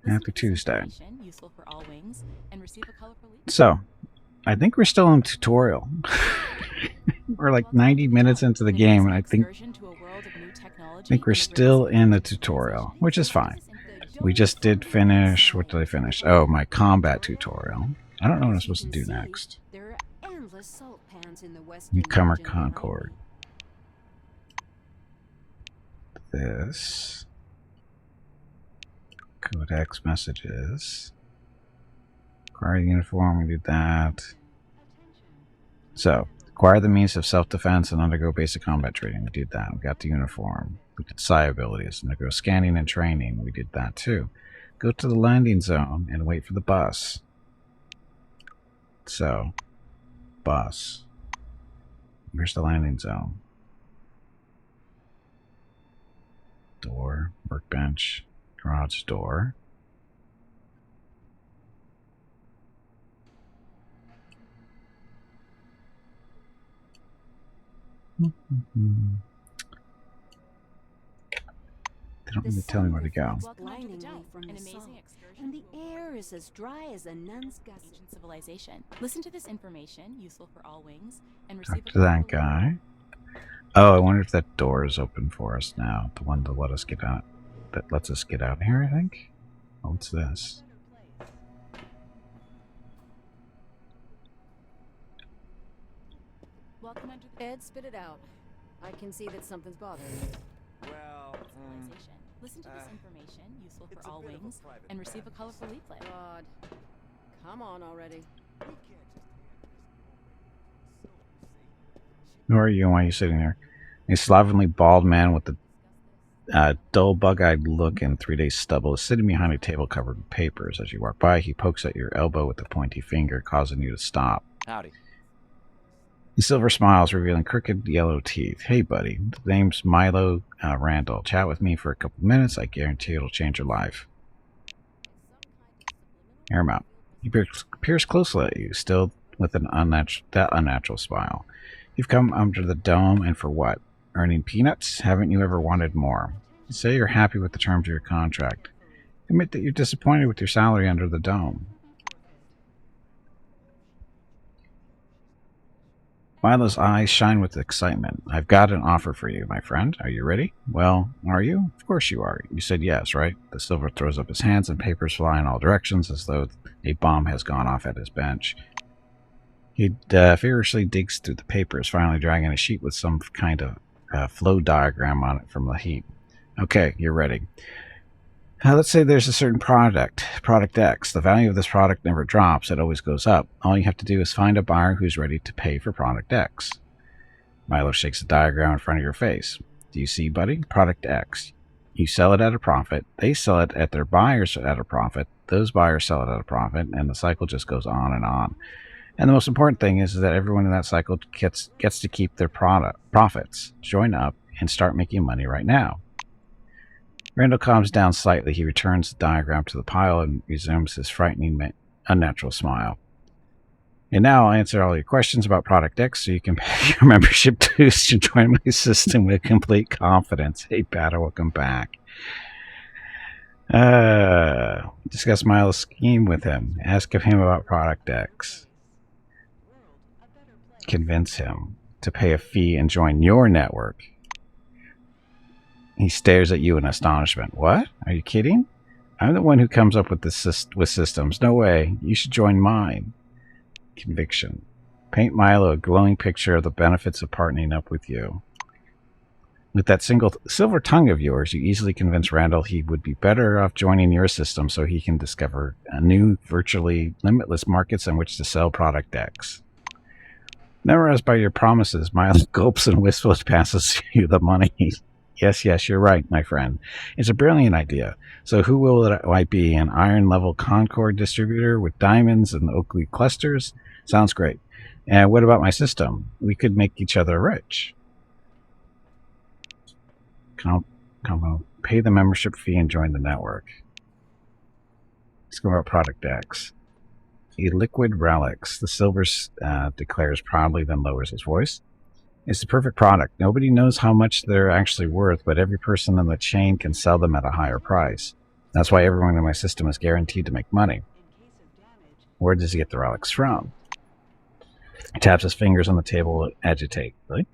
Happy Tuesday. So, I think we're still in tutorial. We're like 90 minutes into the game, and I think we're still in the tutorial, which is fine. We just did finish. What did I finish? Oh, my combat tutorial. I don't know what I'm supposed to do next. Newcomer Concord. This. Codex messages. Acquire the uniform, we did that. So, acquire the means of self-defense and undergo basic combat training. We did that. We got the uniform. We did psi abilities. Undergo scanning and training. We did that too. Go to the landing zone and wait for the bus. So, bus. Where's the landing zone? Door, workbench, garage door. They don't really tell me where to go. And the air is as dry as a nun's gusset. Ancient civilization. Listen to this information, useful for all wings, and Talk to that guy. Oh, I wonder if that door is open for us now. The one to let us get out. That lets us get out here, I think. Oh, what's this? Welcome under the Ed, spit it out. I can see that something's bothering you. Well, listen to this information, useful for all wings, and receive a colorful leaflet. God, come on already. Who are you and why are you sitting there? A slovenly bald man with a dull bug-eyed look and 3 days stubble is sitting behind a table covered with papers. As you walk by, he pokes at your elbow with a pointy finger, causing you to stop. Howdy. The silver smiles, revealing crooked yellow teeth. Hey, buddy. The name's Milo Randall. Chat with me for a couple minutes. I guarantee it'll change your life. Hear him out. He peers closely at you, still with an unnatural smile. You've come under the dome, and for what? Earning peanuts? Haven't you ever wanted more? You say you're happy with the terms of your contract. Admit that you're disappointed with your salary under the dome. Milo's eyes shine with excitement. I've got an offer for you, my friend. Are you ready? Well, are you? Of course you are. You said yes, right? The silver throws up his hands and papers fly in all directions as though a bomb has gone off at his bench. He furiously digs through the papers, finally dragging a sheet with some kind of flow diagram on it from the heat. Okay, you're ready. Let's say there's a certain product X. The value of this product never drops, it always goes up. All you have to do is find a buyer who's ready to pay for product X. Milo shakes the diagram in front of your face. Do you see, buddy? Product X. You sell it at a profit, they sell it at their buyers at a profit, those buyers sell it at a profit, and the cycle just goes on and on. And the most important thing is that everyone in that cycle gets to keep their profits. Join up and start making money right now. Randall calms down slightly. He returns the diagram to the pile and resumes his frightening, unnatural smile. And now I'll answer all your questions about Product X so you can pay your membership dues to join my system with complete confidence. Hey, Bata, welcome back. Discuss Milo's scheme with him. Ask of him about Product X. Convince him to pay a fee and join your network. He stares at you in astonishment. What? Are you kidding? I'm the one who comes up with systems. No way. You should join mine. Conviction. Paint Milo a glowing picture of the benefits of partnering up with you. With that single silver tongue of yours, you easily convince Randall he would be better off joining your system so he can discover new, virtually limitless markets in which to sell Product X. Memorized by your promises, Milo gulps and wistfully passes you the money. Yes, you're right, my friend. It's a brilliant idea. So who will I be? An iron-level Concord distributor with diamonds and Oakley clusters? Sounds great. And what about my system? We could make each other rich. Pay the membership fee and join the network. Let's go about Product X. A liquid relics. The silver declares proudly, then lowers his voice. It's the perfect product. Nobody knows how much they're actually worth, but every person in the chain can sell them at a higher price. That's why everyone in my system is guaranteed to make money. Where does he get the relics from? He taps his fingers on the table agitatedly.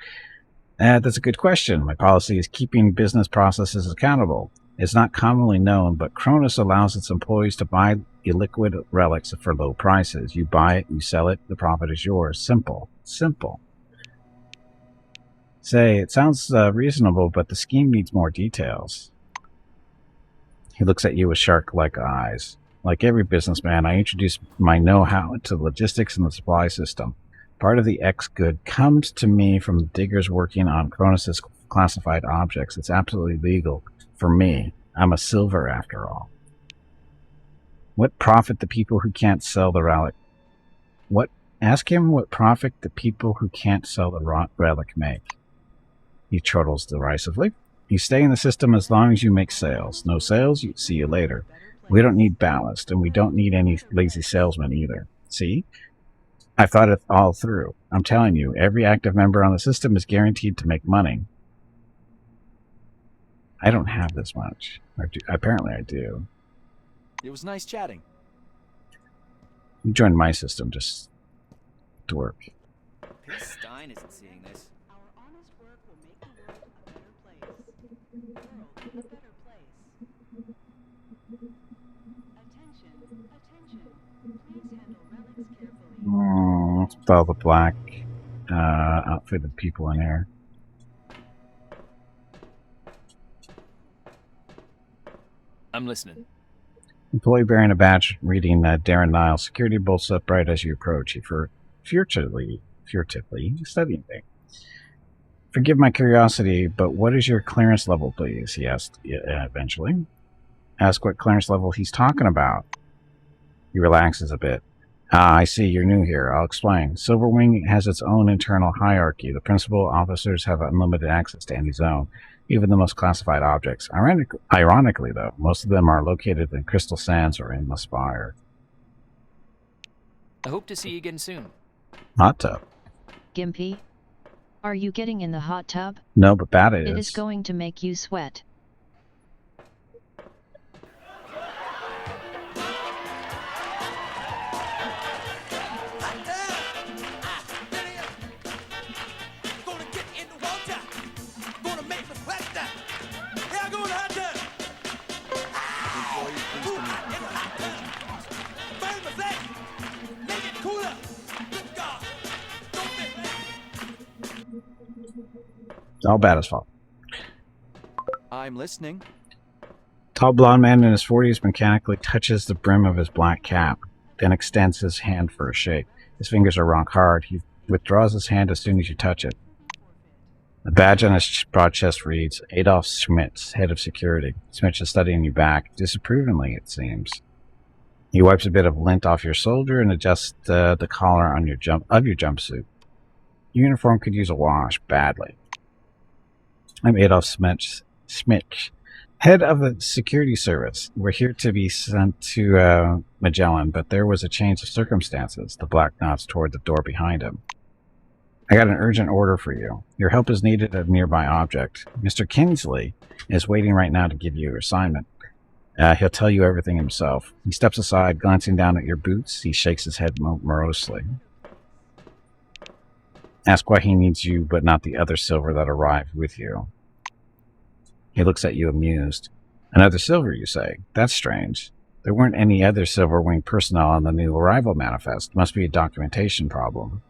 That's a good question. My policy is keeping business processes accountable. It's not commonly known, but Cronus allows its employees to buy illiquid relics for low prices. You buy it, you sell it, the profit is yours. Simple. Simple. Say, it sounds reasonable, but the scheme needs more details. He looks at you with shark-like eyes. Like every businessman, I introduce my know-how into logistics and the supply system. Part of the X good comes to me from the diggers working on Cronus's classified objects. It's absolutely legal for me. I'm a silver after all. What profit the people who can't sell the relic? Ask him what profit the people who can't sell the relic make. He chortles derisively. You stay in the system as long as you make sales. No sales, see you later. We don't need ballast, and we don't need any lazy salesmen either. See? I've thought it all through. I'm telling you, every active member on the system is guaranteed to make money. I don't have this much. Apparently I do. It was nice chatting. You joined my system just to work. Piss Stein isn't seeing this. Our honest work will make the world a better place. The world a better place. Attention, attention. Please handle relics carefully. Let's put all the black outfitted people in here. I'm listening. Employee bearing a badge reading Darren Niles. Security bolts upright as you approach. He furtively studying things. Forgive my curiosity, but what is your clearance level, please? He asked eventually. Ask what clearance level he's talking about. He relaxes a bit. I see, you're new here. I'll explain. Silverwing has its own internal hierarchy. The principal officers have unlimited access to any zone, even the most classified objects. Ironically, though, most of them are located in Crystal Sands or Endless Fire. I hope to see you again soon. Hot tub. Gimpy? Are you getting in the hot tub? No, but that is. It is going to make you sweat. All bad as fault. I'm listening. Tall blonde man in his 40s mechanically touches the brim of his black cap, then extends his hand for a shake. His fingers are rock hard. He withdraws his hand as soon as you touch it. The badge on his broad chest reads, Adolf Schmitz, head of security. Schmitz is studying you back, disapprovingly it seems. He wipes a bit of lint off your shoulder and adjusts the collar on your jumpsuit. Your uniform could use a wash, badly. I'm Adolf Schmitz, head of the security service. We're here to be sent to Magellan, but there was a change of circumstances. The black nods toward the door behind him. I got an urgent order for you. Your help is needed at a nearby object. Mr. Kingsley is waiting right now to give you your assignment. He'll tell you everything himself. He steps aside, glancing down at your boots. He shakes his head morosely. Ask why he needs you, but not the other silver that arrived with you. He looks at you amused. Another silver, you say? That's strange. There weren't any other Silverwing personnel on the new arrival manifest. Must be a documentation problem.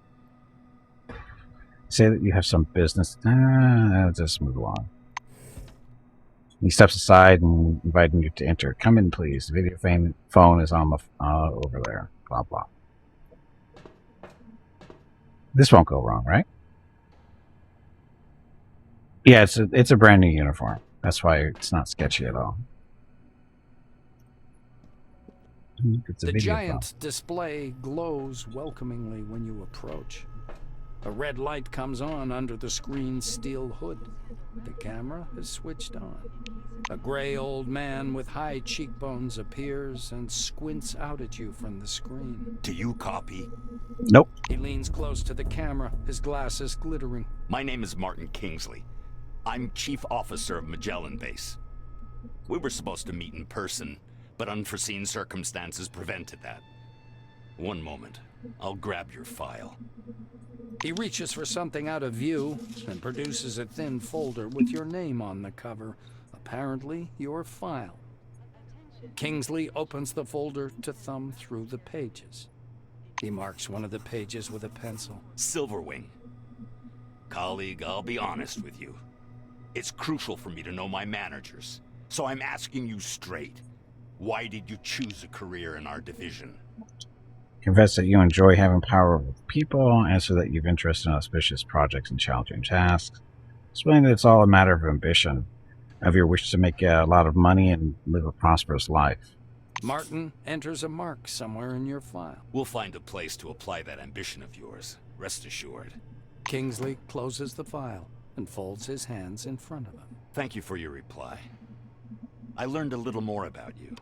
Say that you have some business. Just move along. He steps aside and inviting you to enter. Come in, please. The video phone is on the over there. Blah blah. This won't go wrong, right? Yeah, it's a brand new uniform. That's why it's not sketchy at all. The giant display glows welcomingly when you approach. A red light comes on under the screen's steel hood. The camera is switched on. A gray old man with high cheekbones appears and squints out at you from the screen. Do you copy? Nope. He leans close to the camera, his glasses glittering. My name is Martin Kingsley. I'm Chief Officer of Magellan Base. We were supposed to meet in person, but unforeseen circumstances prevented that. One moment. I'll grab your file. He reaches for something out of view and produces a thin folder with your name on the cover. Apparently, your file. Kingsley opens the folder to thumb through the pages. He marks one of the pages with a pencil. Silverwing. Colleague, I'll be honest with you. It's crucial for me to know my managers. So I'm asking you straight. Why did you choose a career in our division? Confess that you enjoy having power over people. Answer that you've interest in auspicious projects and challenging tasks. Explain that it's all a matter of ambition, of your wish to make a lot of money and live a prosperous life. Martin enters a mark somewhere in your file. We'll find a place to apply that ambition of yours. Rest assured. Kingsley closes the file and folds his hands in front of him. Thank you for your reply. I learned a little more about you.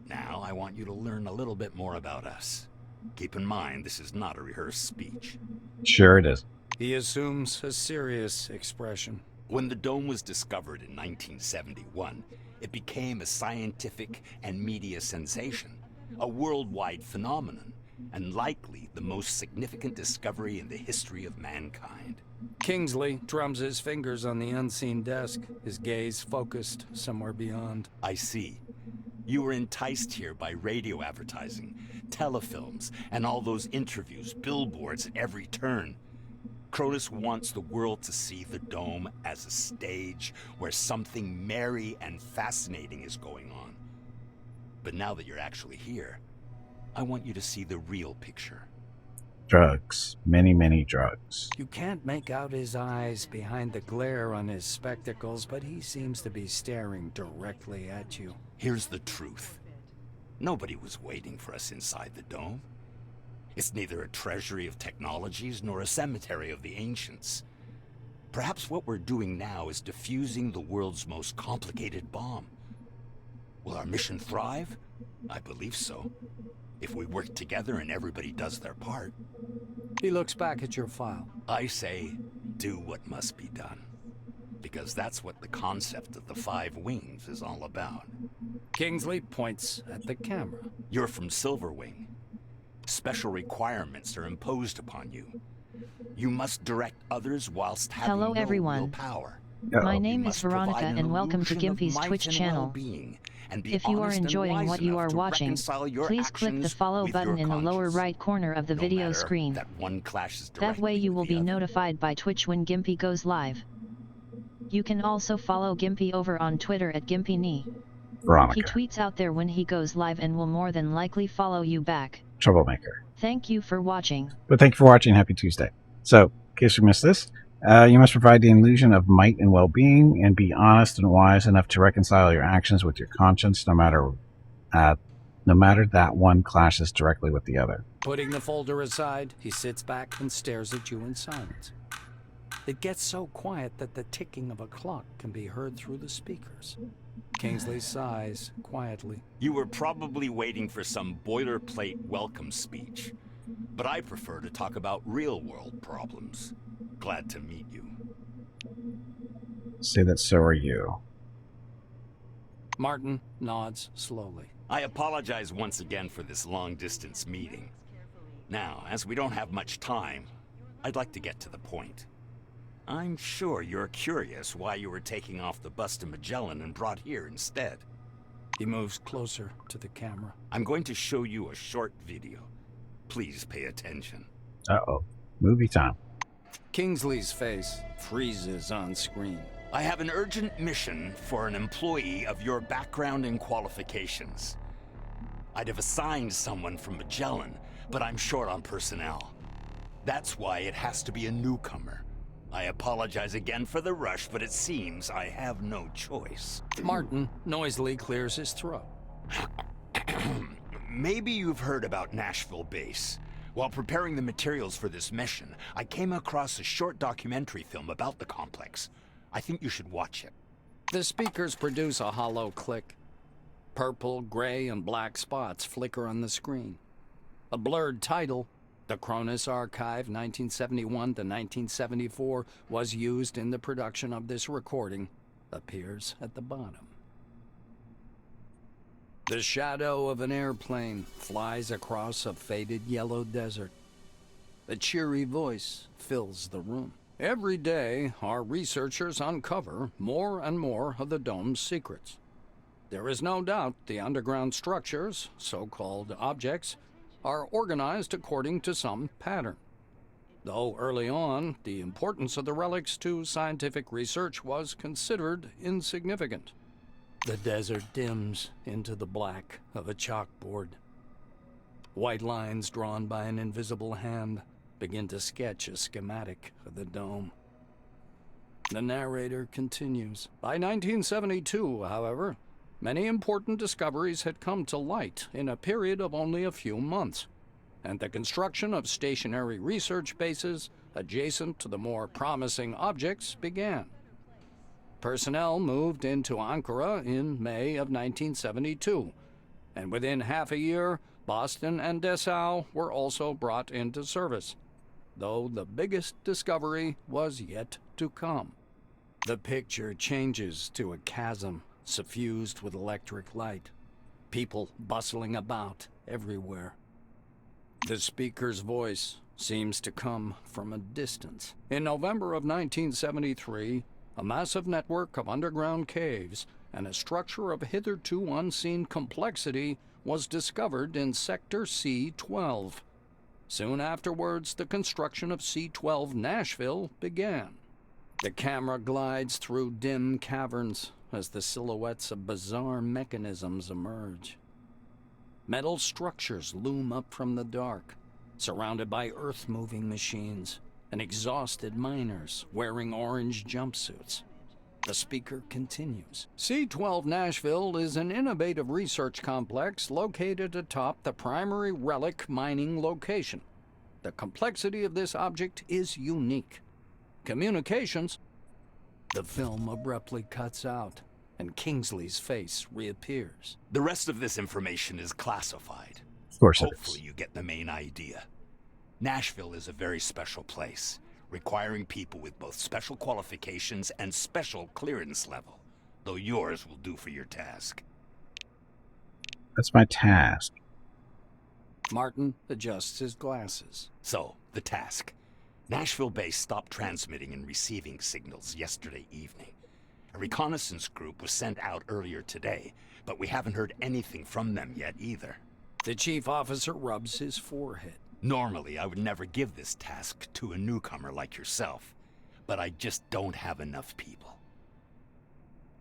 Now I want you to learn a little bit more about us. Keep in mind, this is not a rehearsed speech. Sure it is. He assumes a serious expression. When the dome was discovered in 1971, it became a scientific and media sensation, a worldwide phenomenon, and likely the most significant discovery in the history of mankind. Kingsley drums his fingers on the unseen desk, his gaze focused somewhere beyond. I see. You were enticed here by radio advertising, telefilms, and all those interviews, billboards at every turn. Cronus wants the world to see the dome as a stage where something merry and fascinating is going on. But now that you're actually here, I want you to see the real picture. Drugs. Many, many drugs. You can't make out his eyes behind the glare on his spectacles, but he seems to be staring directly at you. Here's the truth. Nobody was waiting for us inside the dome. It's neither a treasury of technologies nor a cemetery of the ancients. Perhaps what we're doing now is defusing the world's most complicated bomb. Will our mission thrive? I believe so. If we work together and everybody does their part. He looks back at your file. I say, do what must be done. Because that's what the concept of the 5 wings is all about. Kingsley points at the camera. You're from Silverwing. Special requirements are imposed upon you. You must direct others whilst having Hello, no everyone. real power. My You name is must provide Veronica an and welcome to illusion of Gimpy's might Twitch and channel. well-being, and be If you are honest and enjoying wise what you enough are to watching, reconcile your please click the actions follow with button your in the lower conscience. right corner of the No video matter screen. that one clashes That way directly you will with the be other. notified by Twitch when Gimpy goes live. You can also follow Gimpy over on Twitter at GimpyKnee. He Veronica. tweets out there when he goes live and will more than likely follow you back. Troublemaker. Thank you for watching. But thank you for watching. Happy Tuesday. So, in case you missed this, you must provide the illusion of might and well-being and be honest and wise enough to reconcile your actions with your conscience, no matter that one clashes directly with the other. Putting the folder aside, he sits back and stares at you in silence. It gets so quiet that the ticking of a clock can be heard through the speakers. Kingsley sighs quietly. You were probably waiting for some boilerplate welcome speech, but I prefer to talk about real-world problems. Glad to meet you. Say that so are you. Martin nods slowly. I apologize once again for this long-distance meeting. Now, as we don't have much time, I'd like to get to the point. I'm sure you're curious why you were taking off the bus to Magellan and brought here instead. He moves closer to the camera. I'm going to show you a short video. Please pay attention. Uh-oh. Movie time. Kingsley's face freezes on screen. I have an urgent mission for an employee of your background and qualifications. I'd have assigned someone from Magellan, but I'm short on personnel. That's why it has to be a newcomer. I apologize again for the rush, but it seems I have no choice. Martin noisily clears his throat. Maybe you've heard about Nashville Base. While preparing the materials for this mission, I came across a short documentary film about the complex. I think you should watch it. The speakers produce a hollow click. Purple, gray, and black spots flicker on the screen. A blurred title, The Cronus Archive 1971 to 1974, was used in the production of this recording, appears at the bottom. The shadow of an airplane flies across a faded yellow desert. A cheery voice fills the room. Every day, our researchers uncover more and more of the dome's secrets. There is no doubt the underground structures, so-called objects, are organized according to some pattern. Though early on, the importance of the relics to scientific research was considered insignificant. The desert dims into the black of a chalkboard. White lines drawn by an invisible hand begin to sketch a schematic of the dome. The narrator continues. By 1972, however, many important discoveries had come to light in a period of only a few months, and the construction of stationary research bases adjacent to the more promising objects began. Personnel moved into Ankara in May of 1972, and within half a year, Boston and Dessau were also brought into service, though the biggest discovery was yet to come. The picture changes to a chasm suffused with electric light, people bustling about everywhere. The speaker's voice seems to come from a distance. In November of 1973, a massive network of underground caves and a structure of hitherto unseen complexity was discovered in Sector C-12. Soon afterwards, the construction of C-12 Nashville began. The camera glides through dim caverns as the silhouettes of bizarre mechanisms emerge. Metal structures loom up from the dark, surrounded by earth-moving machines and exhausted miners wearing orange jumpsuits. The speaker continues. C-12 Nashville is an innovative research complex located atop the primary relic mining location. The complexity of this object is unique. Communications. The film abruptly cuts out, and Kingsley's face reappears. The rest of this information is classified. Of course it Hopefully you get the main idea. Nashville is a very special place, requiring people with both special qualifications and special clearance level, though yours will do for your task. That's my task. Martin adjusts his glasses. So, the task. Nashville base stopped transmitting and receiving signals yesterday evening. A reconnaissance group was sent out earlier today, but we haven't heard anything from them yet either. The chief officer rubs his forehead. Normally, I would never give this task to a newcomer like yourself, but I just don't have enough people.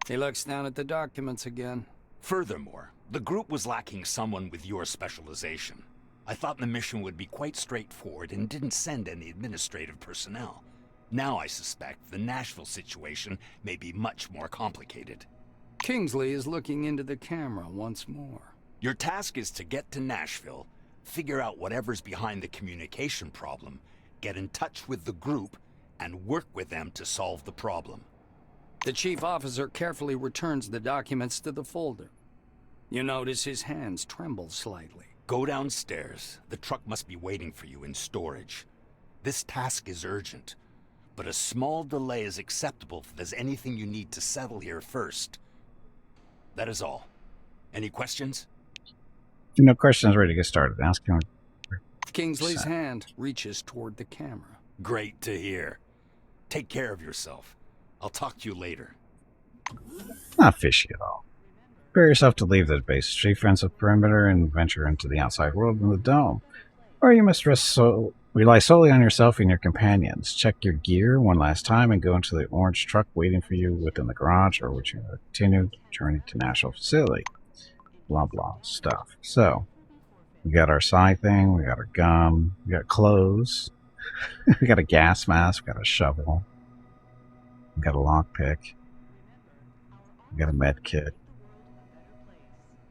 He looks down at the documents again. Furthermore, the group was lacking someone with your specialization. I thought the mission would be quite straightforward and didn't send any administrative personnel. Now I suspect the Nashville situation may be much more complicated. Kingsley is looking into the camera once more. Your task is to get to Nashville, figure out whatever's behind the communication problem, get in touch with the group, and work with them to solve the problem. The chief officer carefully returns the documents to the folder. You notice his hands tremble slightly. Go downstairs. The truck must be waiting for you in storage. This task is urgent, but a small delay is acceptable if there's anything you need to settle here first. That is all. Any questions? No questions, ready to get started. Ask him. Kingsley's hand reaches toward the camera. Great to hear. Take care of yourself. I'll talk to you later. Not fishy at all. Prepare yourself to leave the base, chief fence of perimeter, and venture into the outside world in the dome. Or you must rely solely on yourself and your companions. Check your gear one last time and go into the orange truck waiting for you within the garage, or which you continue journey to Nashville facility. Blah blah stuff. So, we got our sci thing, we got our gum, we got clothes, we got a gas mask, we got a shovel, we got a lockpick, we got a med kit,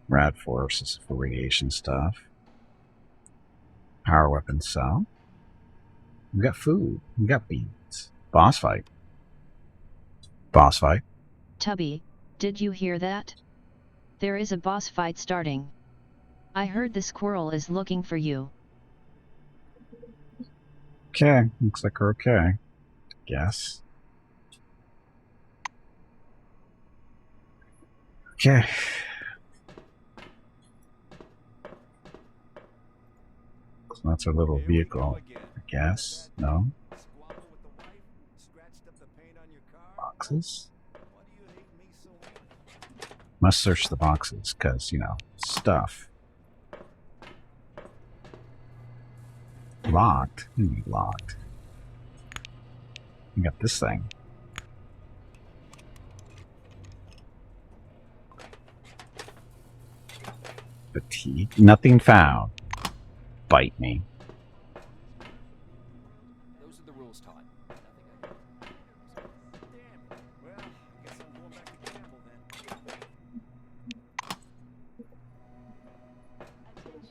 rad forces for radiation stuff, power weapon cell, we got food, we got beans, boss fight. Boss fight. Tubby, did you hear that? There is a boss fight starting. I heard the squirrel is looking for you. Okay, looks like we're okay. Guess. Okay. So that's our little vehicle, I guess. No? Boxes? Must search the boxes, because, you know, stuff. Locked? What do you mean locked? You got this thing. Fatigue. Nothing found. Bite me. Those are the rules, Todd.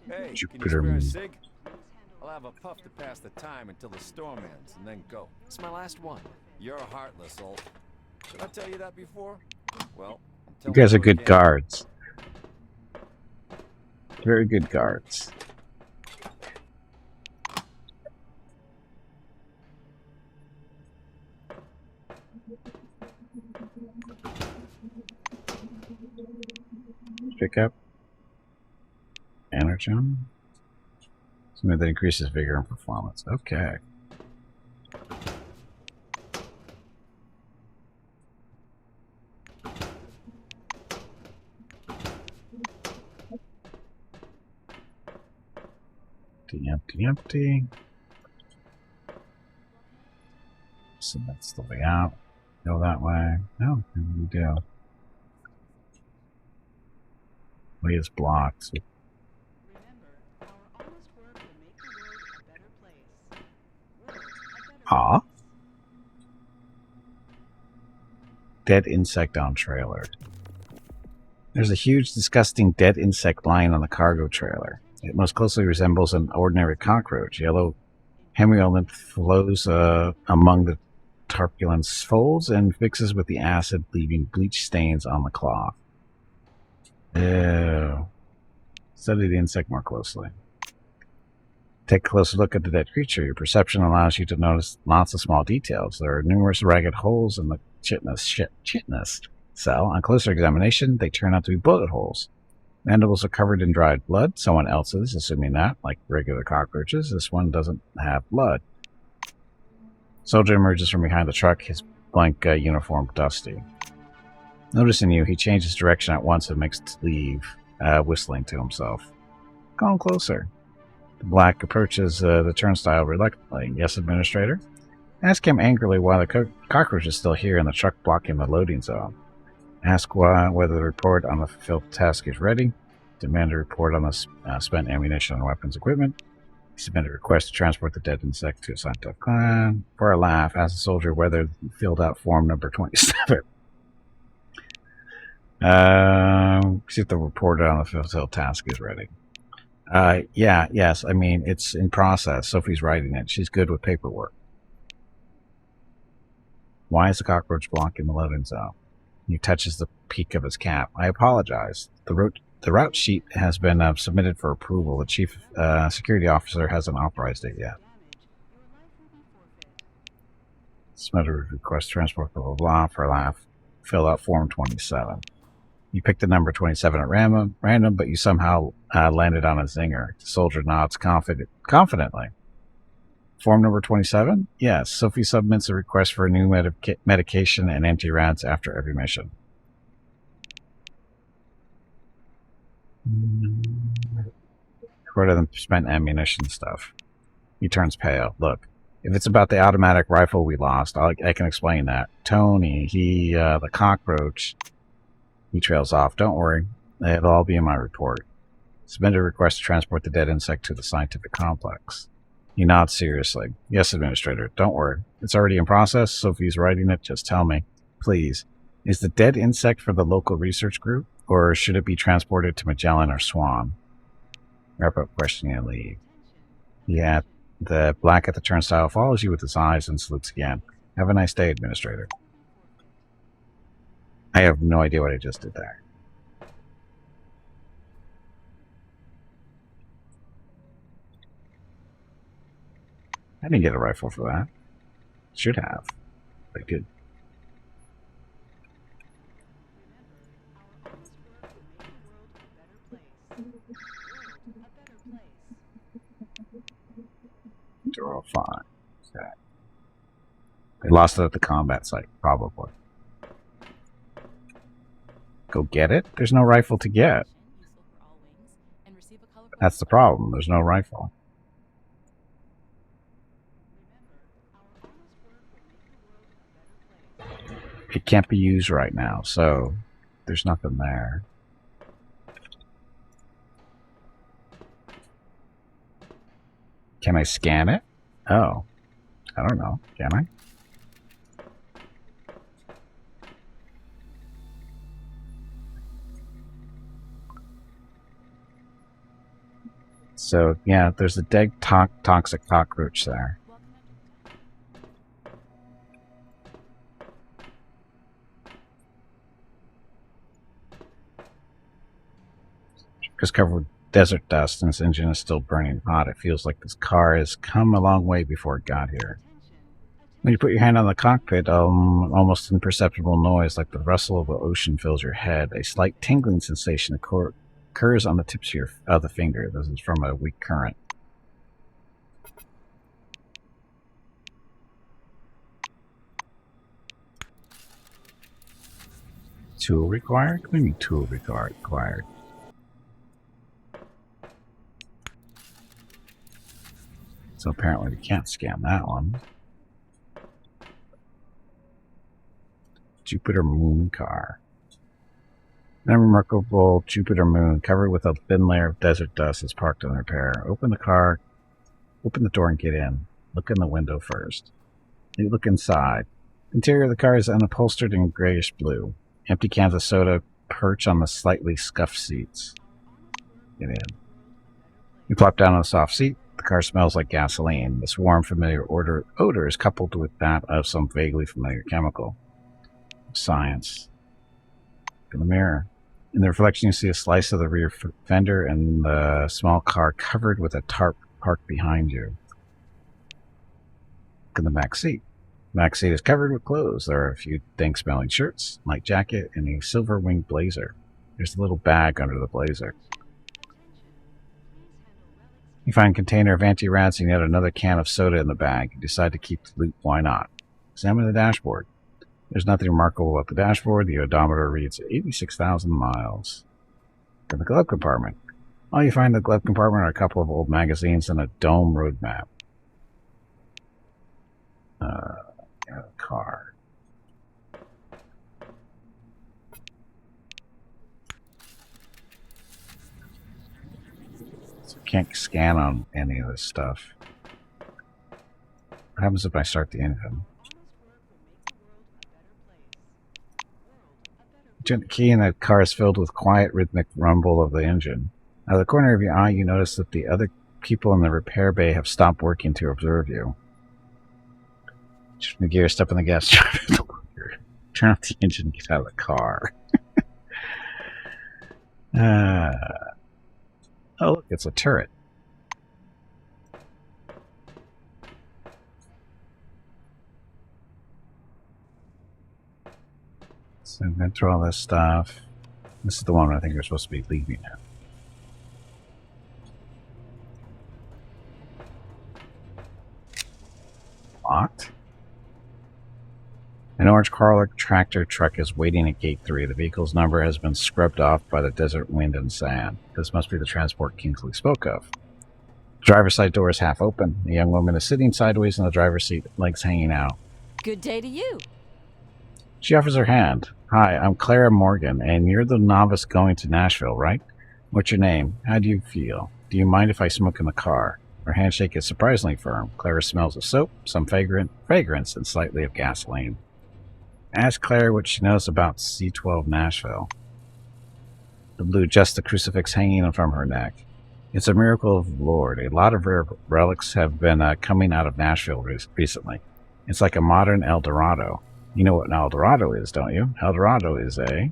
Hey, Jupiter can you moon. spare a cig? I'll have a puff to pass the time until the storm ends, and then go. It's my last one. You're heartless, Ulf. Did I tell you that before? Well, You guys are good guards. Very good guards. Pick up. Energon. Something that increases vigor and performance. Okay. Empty. So that's the way out. Go that way. No, maybe we do. Way is blocked. So Remember, our honest work will make the world a better place. World a better Aw. place. Dead insect on trailer. There's a huge, disgusting dead insect lying on the cargo trailer. It most closely resembles an ordinary cockroach. Yellow hemiolymph flows among the turbulence folds and mixes with the acid, leaving bleach stains on the cloth. Ew. Study the insect more closely. Take a closer look at the dead creature. Your perception allows you to notice lots of small details. There are numerous ragged holes in the chitinous cell. On closer examination, they turn out to be bullet holes. Mandibles are covered in dried blood. Someone else's, assuming that, like regular cockroaches. This one doesn't have blood. Soldier emerges from behind the truck, his blank uniform dusty. Noticing you, he changes direction at once and makes to leave, whistling to himself. Come closer. The black approaches the turnstile reluctantly. Yes, Administrator? Ask him angrily why the cockroach is still here and the truck blocking the loading zone. Ask whether the report on the fulfilled task is ready. Demand a report on the spent ammunition and weapons equipment. Submit a request to transport the dead insect to a scientific clan. For a laugh, ask the soldier whether he filled out form number 27. See if the report on the fulfilled task is ready. Yes. I mean, it's in process. Sophie's writing it. She's good with paperwork. Why is the cockroach blocking the loading zone? He touches the peak of his cap. I apologize. The route sheet has been submitted for approval. The chief security officer hasn't authorized it yet. Submit a request to transport, blah, blah, blah, for a laugh. Fill out form 27. You picked the number 27 at random, but you somehow landed on a zinger. The soldier nods confidently. Form number 27? Yes. Sophie submits a request for a new medication and empty rounds after every mission. Report of the spent ammunition stuff. He turns pale. Look, if it's about the automatic rifle we lost, I can explain that. Tony, the cockroach, he trails off. Don't worry. It'll all be in my report. Submit a request to transport the dead insect to the scientific complex. He nods seriously. Yes, Administrator. Don't worry. It's already in process. Sophie's writing it. Just tell me. Please. Is the dead insect for the local research group, or should it be transported to Magellan or Swan? Wrap up questioning and leave. Yeah, the black at the turnstile follows you with his eyes and salutes again. Have a nice day, Administrator. I have no idea what I just did there. I didn't get a rifle for that. Should have. I did. Door 5. Okay. They lost it at the combat site, probably. Go get it? There's no rifle to get. Useful for all wings, and receive a colorful That's the problem. There's no rifle. It can't be used right now, so there's nothing there. Can I scan it? Oh. I don't know. Can I? So, yeah, there's a dead toxic cockroach there. It's covered with desert dust and its engine is still burning hot. It feels like this car has come a long way before it got here. When you put your hand on the cockpit, almost imperceptible noise like the rustle of the ocean fills your head. A slight tingling sensation occurs on the tips of the finger. This is from a weak current. Tool required? What do you mean tool required? So apparently we can't scan that one. Jupiter moon car. An unremarkable Jupiter moon covered with a thin layer of desert dust is parked in repair. Open the door and get in. Look in the window first. You look inside. The interior of the car is unupholstered in grayish blue. Empty cans of soda perch on the slightly scuffed seats. Get in. You plop down on the soft seat. The car smells like gasoline. This warm, familiar odor is coupled with that of some vaguely familiar chemical. Science. In the mirror. In the reflection, you see a slice of the rear fender and the small car covered with a tarp parked behind you. Look in the back seat. The back seat is covered with clothes. There are a few dank-smelling shirts, light jacket, and a silver-winged blazer. There's a little bag under the blazer. You find a container of anti-rats and yet another can of soda in the bag. You decide to keep the loot. Why not? Examine the dashboard. There's nothing remarkable about the dashboard. The odometer reads 86,000 miles. In the glove compartment. All you find in the glove compartment are a couple of old magazines and a dome road map. Car. So can't scan on any of this stuff. What happens if I start the engine? Turn the key and the car is filled with quiet, rhythmic rumble of the engine. Out of the corner of your eye, you notice that the other people in the repair bay have stopped working to observe you. Turn the gear, step on the gas, turn off the engine, get out of the car. Oh, look, it's a turret. So I'm going through all this stuff. This is the one I think we're supposed to be leaving at. Locked? An orange Corolla tractor truck is waiting at Gate 3. The vehicle's number has been scrubbed off by the desert wind and sand. This must be the transport Kingsley spoke of. The driver's side door is half open. A young woman is sitting sideways in the driver's seat, legs hanging out. Good day to you. She offers her hand. Hi, I'm Clara Morgan, and you're the novice going to Nashville, right? What's your name? How do you feel? Do you mind if I smoke in the car? Her handshake is surprisingly firm. Clara smells of soap, some fragrance, and slightly of gasoline. Ask Claire what she knows about C-12 Nashville. The blue adjusts the crucifix hanging from her neck. It's a miracle of the Lord. A lot of rare relics have been coming out of Nashville recently. It's like a modern El Dorado. You know what an El Dorado is, don't you? El Dorado is a...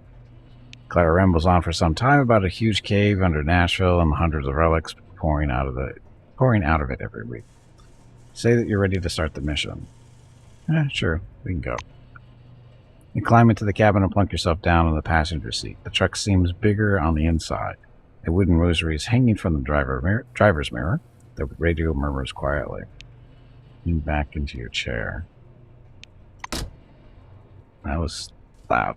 Clara rambles on for some time about a huge cave under Nashville and the hundreds of relics pouring out of it every week. Say that you're ready to start the mission. Sure, we can go. You climb into the cabin and plunk yourself down on the passenger seat. The truck seems bigger on the inside. A wooden rosary is hanging from the driver's mirror. The radio murmurs quietly. Lean back into your chair. That was loud.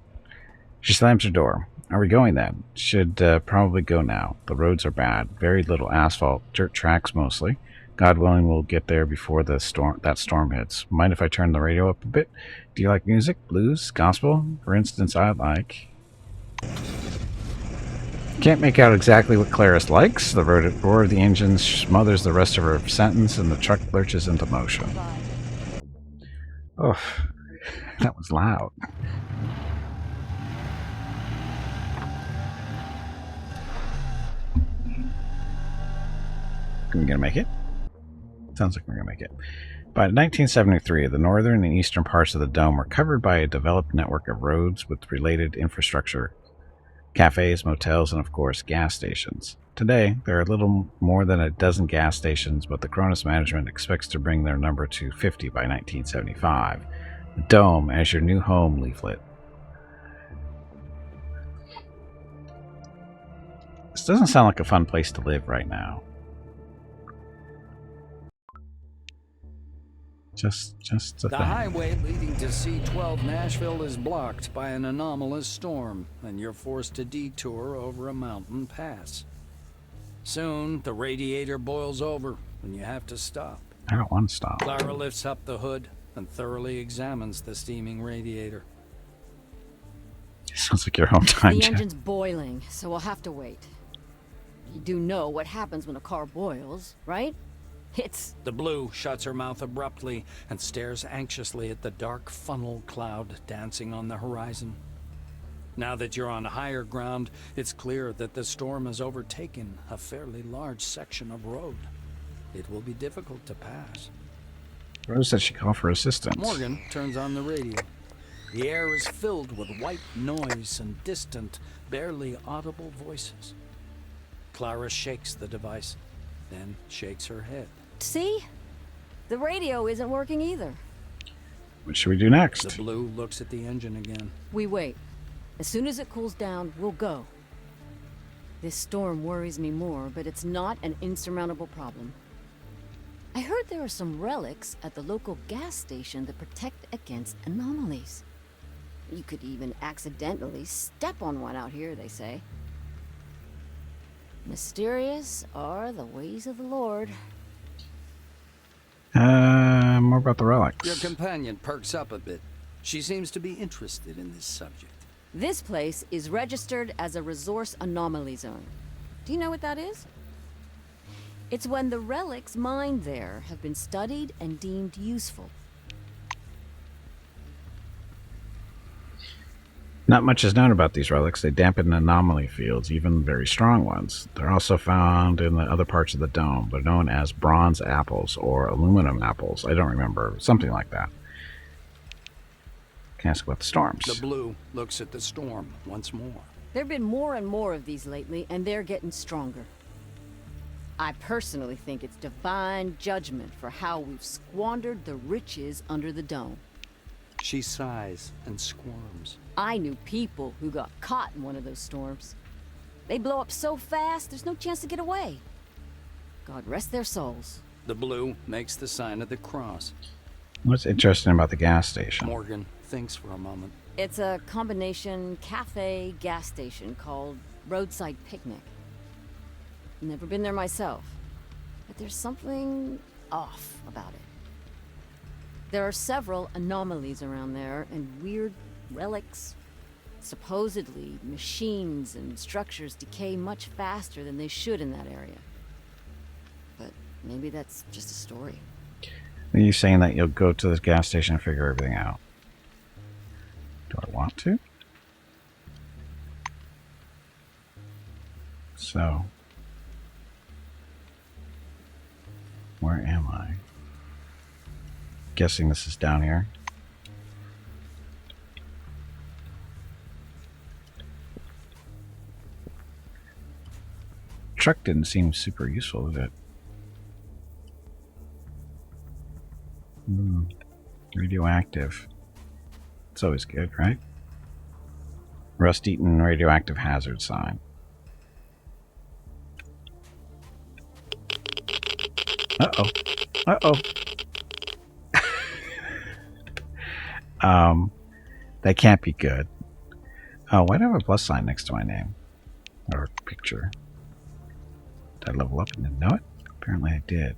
She slams her door. Are we going then? Should probably go now. The roads are bad. Very little asphalt. Dirt tracks mostly. God willing, we'll get there before that storm hits. Mind if I turn the radio up a bit? Do you like music? Blues? Gospel? For instance, I like... Can't make out exactly what Clarice likes. The roar of the engine smothers the rest of her sentence, and the truck lurches into motion. Oh, that was loud. Are we gonna make it? Sounds like we're gonna make it. By 1973, the northern and eastern parts of the dome were covered by a developed network of roads with related infrastructure. Cafes, motels, and of course, gas stations. Today, there are a little more than a dozen gas stations, but the Cronus management expects to bring their number to 50 by 1975. The Dome as your new home leaflet. This doesn't sound like a fun place to live right now. Just a The thing. highway leading to C-12 Nashville is blocked by an anomalous storm, and you're forced to detour over a mountain pass. Soon, the radiator boils over, and you have to stop. I don't want to stop. Clara lifts up the hood and thoroughly examines the steaming radiator. Sounds like your hometown. The Jack. engine's boiling, so we'll have to wait. You do know what happens when a car boils, right? It's... The Blue shuts her mouth abruptly and stares anxiously at the dark funnel cloud dancing on the horizon. Now that you're on higher ground, it's clear that the storm has overtaken a fairly large section of road. It will be difficult to pass. Rose said she called for assistance. Morgan turns on the radio. The air is filled with white noise and distant, barely audible voices. Clara shakes the device, then shakes her head. See? The radio isn't working either. What should we do next? The Blue looks at the engine again. We wait. As soon as it cools down, we'll go. This storm worries me more, but it's not an insurmountable problem. I heard there are some relics at the local gas station that protect against anomalies. You could even accidentally step on one out here, they say. Mysterious are the ways of the Lord. More about the relics. Your companion perks up a bit. She seems to be interested in this subject. This place is registered as a resource anomaly zone. Do you know what that is? It's when the relics mined there have been studied and deemed useful. Not much is known about these relics. They dampen anomaly fields, even very strong ones. They're also found in the other parts of the dome. They're known as bronze apples or aluminum apples. I don't remember. Something like that. Can ask about the storms. The Blue looks at the storm once more. There have been more and more of these lately, and they're getting stronger. I personally think it's divine judgment for how we've squandered the riches under the dome. She sighs and squirms. I knew people who got caught in one of those storms. They blow up so fast, there's no chance to get away. God rest their souls. The Blue makes the sign of the cross. What's interesting about the gas station? Morgan thinks for a moment. It's a combination cafe gas station called Roadside Picnic. Never been there myself, but there's something off about it. There are several anomalies around there and weird relics. Supposedly, machines and structures decay much faster than they should in that area. But maybe that's just a story. Are you saying that you'll go to this gas station and figure everything out? Do I want to? So, where am I? Guessing this is down here. Truck didn't seem super useful, did it? Radioactive. It's always good, right? Rust-eaten radioactive hazard sign. Uh-oh. Uh-oh. That can't be good. Oh, why do I have a plus sign next to my name? Or picture? Did I level up and didn't know it? Apparently I did.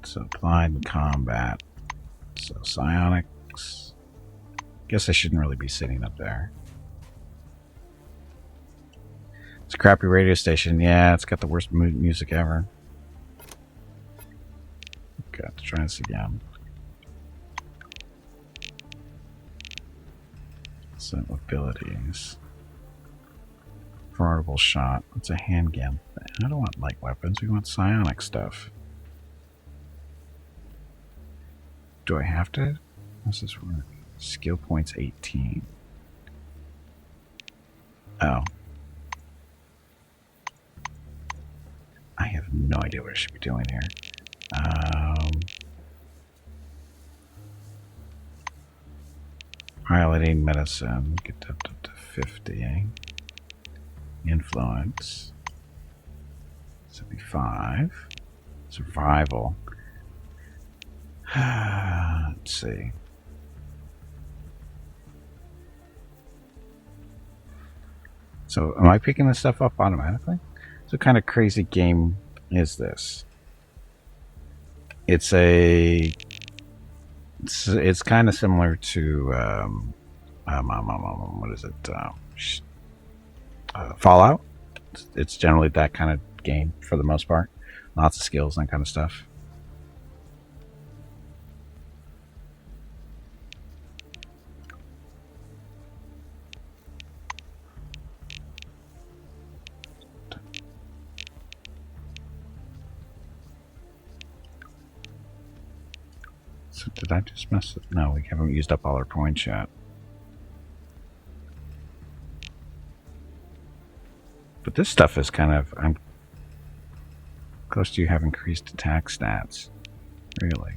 So applied in combat. So psionics. Guess I shouldn't really be sitting up there. It's a crappy radio station. Yeah, it's got the worst music ever. Okay, let's try this again. So abilities. Formidable shot. It's a handgun. I don't want light weapons. We want psionic stuff. Do I have to? How does this work? Skill points 18. Oh. I have no idea what I should be doing here. Piloting medicine. Get that up to 50. Influence. 75. Survival. Let's see. So, am I picking this stuff up automatically? So, what kind of crazy game is this? It's kind of similar to what is it? Fallout. It's generally that kind of game for the most part. Lots of skills and that kind of stuff. So did I just mess it? No, we haven't used up all our points yet. But this stuff is kind of... I'm close to you have increased attack stats. Really.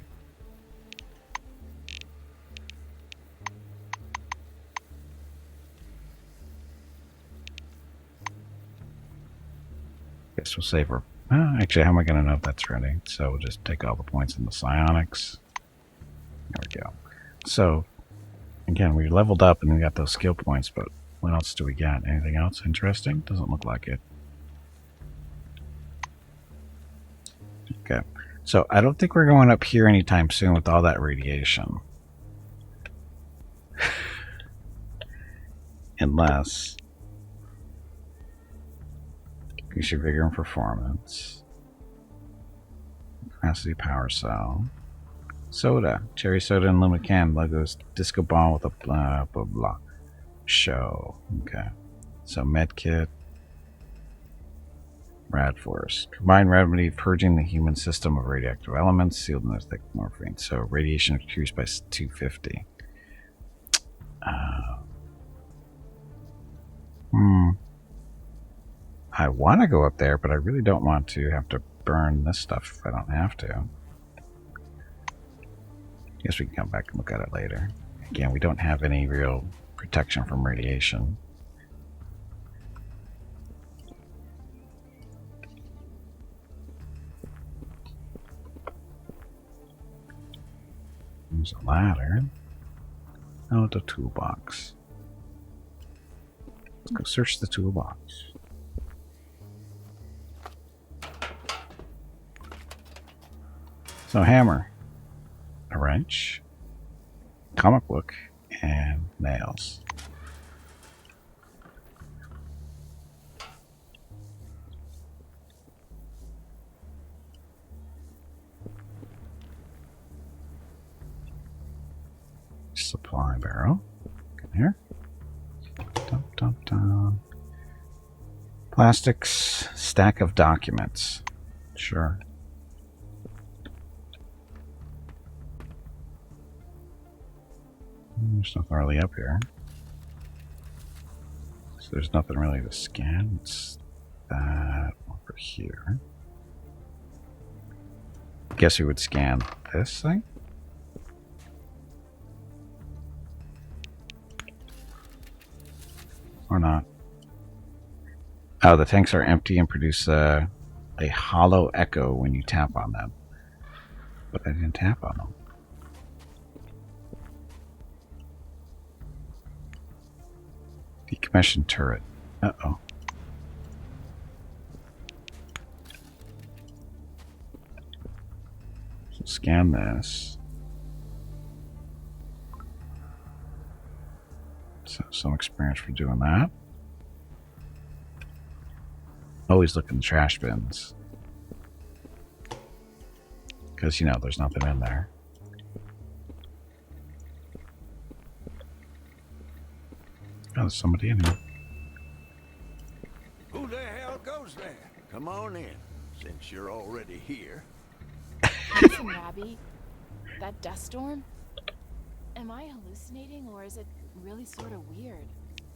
Guess we'll save her. Actually, how am I going to know if that's ready? So we'll just take all the points in the psionics. There we go. So, again, we leveled up and we got those skill points, but what else do we got? Anything else interesting? Doesn't look like it. Okay. So, I don't think we're going up here anytime soon with all that radiation. Unless... increase your vigor and performance. Capacity power cell. Soda. Cherry soda and aluminum can. Logos. Disco ball with a blah blah blah. Show. Okay. So medkit. Rad force. Combined remedy purging the human system of radioactive elements. Sealed in a thick morphine. So radiation increased by 250. I want to go up there, but I really don't want to have to burn this stuff if I don't have to. Guess we can come back and look at it later. Again, we don't have any real protection from radiation. There's a ladder. Oh, the toolbox. Let's go search the toolbox. So, hammer, a wrench, comic book, and nails. Supply barrel. Come here. Dum, dum, dum. Plastics, stack of documents. Sure. There's nothing really up here. So there's nothing really to scan. It's that over here. Guess we would scan this thing? Or not. Oh, the tanks are empty and produce a hollow echo when you tap on them. But I didn't tap on them. Decommissioned turret. Uh-oh. So scan this. So some experience for doing that. Always look in the trash bins. Because, you know, there's nothing in there. Oh, there's somebody in here. Who the hell goes there? Come on in, since you're already here. Listen, Robbie, that dust storm? Am I hallucinating, or is it really sort of weird?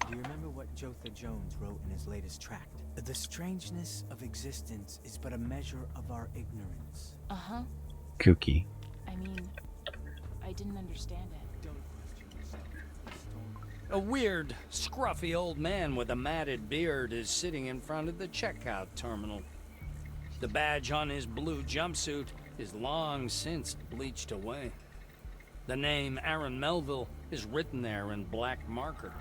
Do you remember what Jotha Jones wrote in his latest tract? The strangeness of existence is but a measure of our ignorance. Uh-huh. Kooky. I mean, I didn't understand it. A weird, scruffy old man with a matted beard is sitting in front of the checkout terminal. The badge on his blue jumpsuit is long since bleached away. The name Aaron Melville is written there in black marker.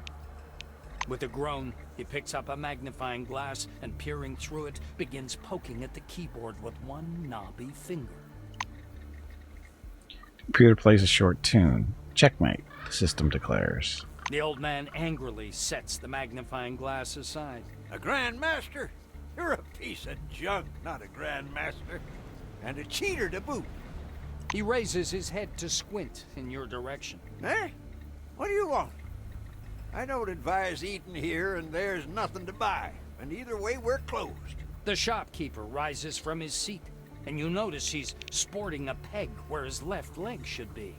With a groan, he picks up a magnifying glass and, peering through it, begins poking at the keyboard with one knobby finger. Computer plays a short tune. Checkmate, the system declares. The old man angrily sets the magnifying glass aside. A Grandmaster? You're a piece of junk, not a Grandmaster. And a cheater to boot. He raises his head to squint in your direction. Eh? What do you want? I don't advise eating here, and there's nothing to buy. And either way, we're closed. The shopkeeper rises from his seat, and you notice he's sporting a peg where his left leg should be.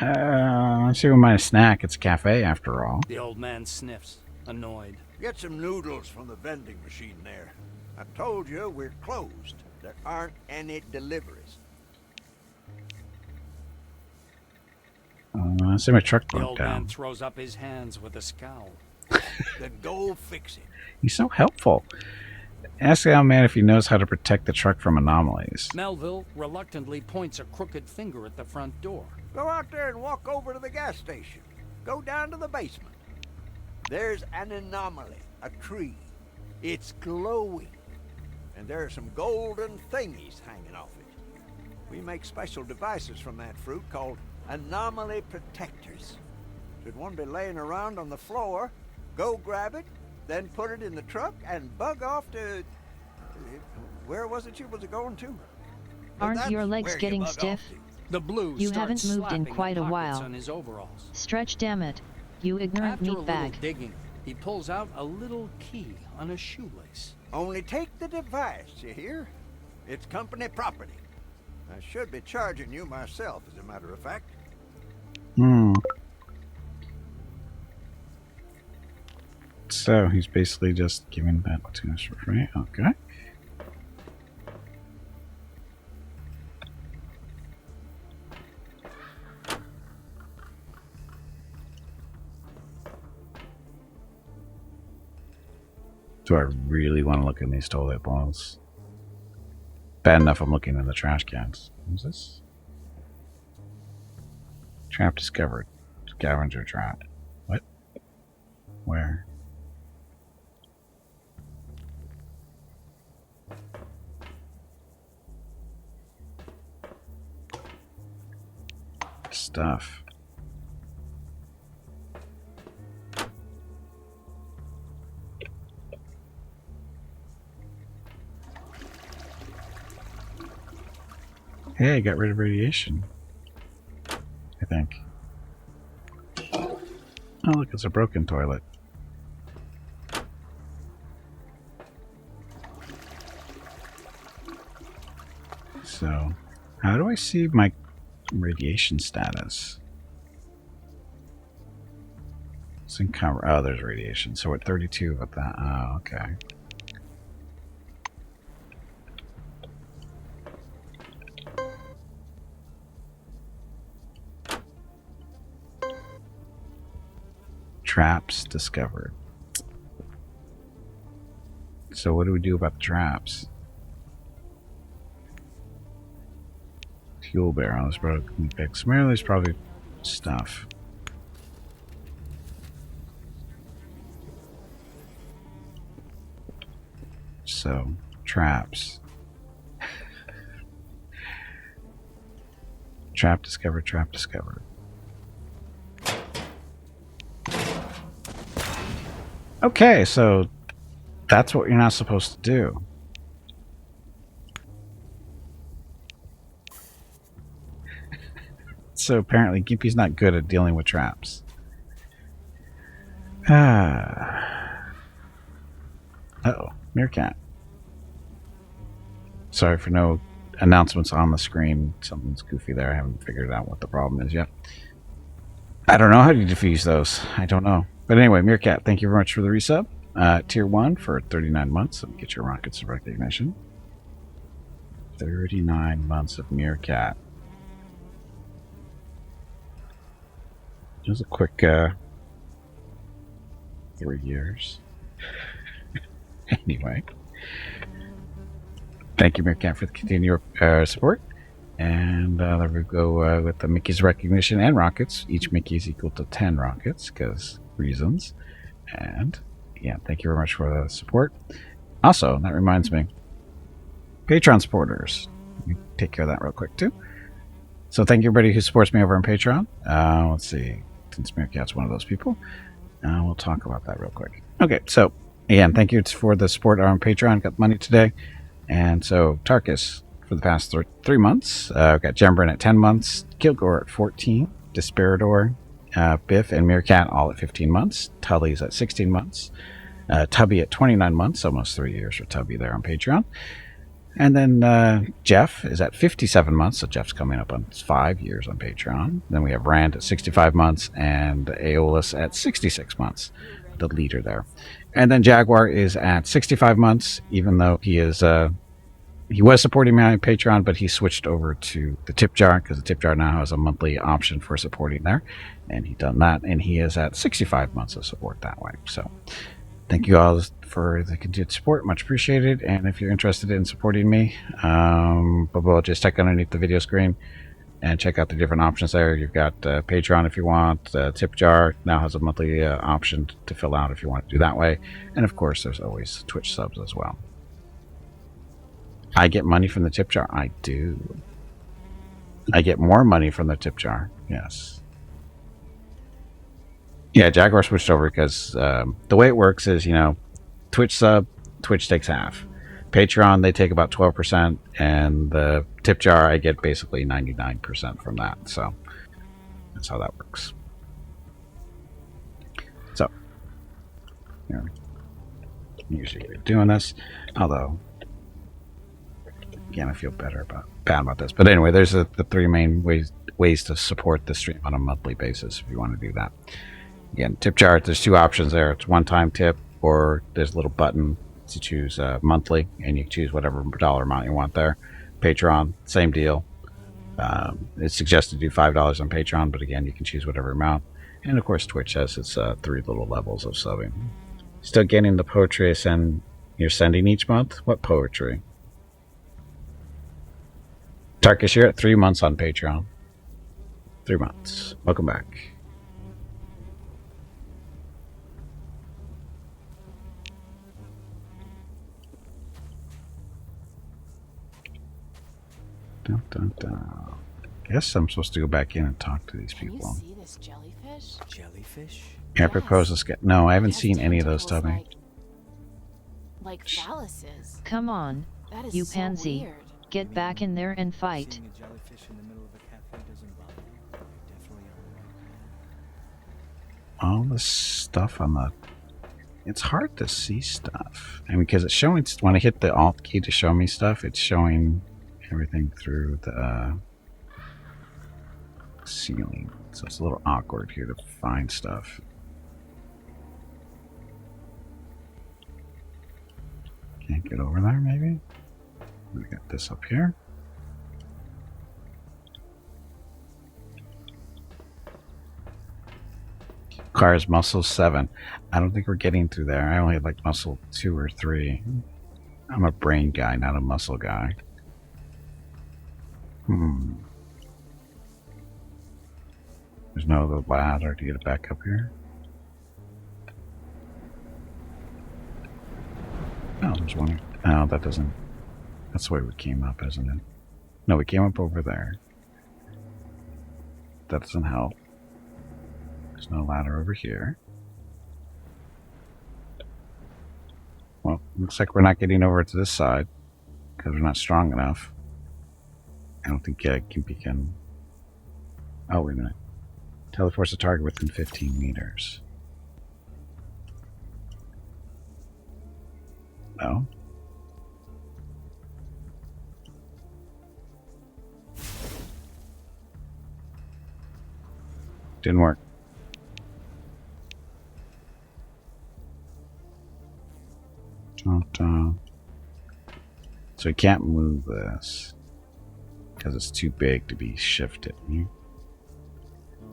Let's see, we might a snack. It's a cafe after all. The old man sniffs, annoyed. Get some noodles from the vending machine there. I told you we're closed. There aren't any deliveries. I see my truck The broke old down. man throws up his hands with a scowl. Then go fix it. He's so helpful. Ask the old man if he knows how to protect the truck from anomalies. Melville reluctantly points a crooked finger at the front door. Go out there and walk over to the gas station. Go down to the basement. There's an anomaly, a tree. It's glowing. And there are some golden thingies hanging off it. We make special devices from that fruit called anomaly protectors. Should one be laying around on the floor, go grab it, then put it in the truck and bug off to... Where was it you was going to? Aren't That's your legs where you getting bug off stiff? to. The blue You starts haven't moved in slapping quite the a pockets while. on his overalls. Stretch, damn it. You ignorant After a little meatbag. digging, he pulls out a little key on a shoelace. Only take the device, you hear? It's company property. I should be charging you myself, as a matter of fact. So he's basically just giving that to us for free. Okay. Do I really want to look in these toilet bowls? Bad enough I'm looking in the trash cans. What's this? Trap discovered. Scavenger trap. What? Where? Stuff. Hey, I got rid of radiation. I think. Oh, look, it's a broken toilet. So, how do I see my radiation status? It's in cover. Oh, there's radiation. So we're at 32 with that. Oh, okay. Traps discovered. So what do we do about the traps? Fuel barrels, broken fix. There's probably stuff. So, traps. Trap discovered, trap discovered. Okay, so that's what you're not supposed to do. So apparently Gimpy's not good at dealing with traps. Uh-oh, Meerkat. Sorry for no announcements on the screen. Something's goofy there. I haven't figured out what the problem is yet. I don't know how to defuse those. I don't know. But anyway, Meerkat, thank you very much for the resub. Tier 1 for 39 months. Let me get your rockets of recognition. 39 months of Meerkat. Just a quick 3 years. Anyway. Thank you, Meerkat, for the continued support. And there we go with the Mickey's recognition and rockets. Each Mickey is equal to 10 rockets, because reasons. And, yeah, thank you very much for the support. Also, that reminds me, Patreon supporters. Let me take care of that real quick, too. So thank you, everybody who supports me over on Patreon. Let's see, since Meerkat's one of those people, we'll talk about that real quick. Okay, so, again, thank you for the support on Patreon. Got money today. And so, Tarkus, for the past 3 months. We've got Jembrin at 10 months, Kilgore at 14, Desperador, Biff, and Meerkat all at 15 months. Tully's at 16 months. Tubby at 29 months, almost 3 years for Tubby there on Patreon. And then Jeff is at 57 months, so Jeff's coming up on 5 years on Patreon. Then we have Rand at 65 months and Aeolus at 66 months, the leader there. And then Jaguar is at 65 months, even though he is... he was supporting me on Patreon, but he switched over to the tip jar because the tip jar now has a monthly option for supporting there. And he done that, and he is at 65 months of support that way. So thank you all for the continued support. Much appreciated. And if you're interested in supporting me, just check underneath the video screen and check out the different options there. You've got Patreon if you want. Tip jar now has a monthly option to fill out if you want to do that way. And of course, there's always Twitch subs as well. I get money from the tip jar. I do. I get more money from the tip jar. Yes. Yeah, Jaguar switched over because the way it works is, you know, Twitch sub, Twitch takes half. Patreon, they take about 12%, and the tip jar, I get basically 99% from that. So that's how that works. So, you know, usually we're doing this, although. Again, I feel bad about this. But anyway, there's the 3 main ways to support the stream on a monthly basis if you want to do that. Again, tip jar, there's 2 options there. It's one-time tip, or there's a little button to choose monthly, and you can choose whatever dollar amount you want there. Patreon, same deal. It's suggested to do $5 on Patreon, but again, you can choose whatever amount. And of course, Twitch has its 3 little levels of subbing. Still getting the poetry you're sending each month? What poetry? Tarkus, you're at 3 months on Patreon. 3 months. Welcome back. Dun, dun, dun. Guess I'm supposed to go back in and talk to these people. Can you see this jellyfish? Jellyfish? Yeah, I propose this. No, I haven't seen any of those, Tubby. Like phalluses. Come on, That is you so pansy. weird. Get back in there and fight. Seeing a jellyfish in the middle of a cafe doesn't bother you. You're definitely on the right path. All this stuff on the... It's hard to see stuff. I mean, because it's showing... When I hit the Alt key to show me stuff, it's showing everything through the ceiling. So it's a little awkward here to find stuff. Can't get over there, maybe? We got this up here. Cars muscle 7. I don't think we're getting through there. I only had like muscle 2 or 3. I'm a brain guy, not a muscle guy. There's no other ladder to get it back up here. Oh, there's one here. Oh, that doesn't... That's the way we came up, isn't it? No, we came up over there. That doesn't help. There's no ladder over here. Well, looks like we're not getting over to this side because we're not strong enough. I don't think Gimpy can... Oh, wait a minute. Teleports a target within 15 meters. No. Didn't work. So we can't move this because it's too big to be shifted.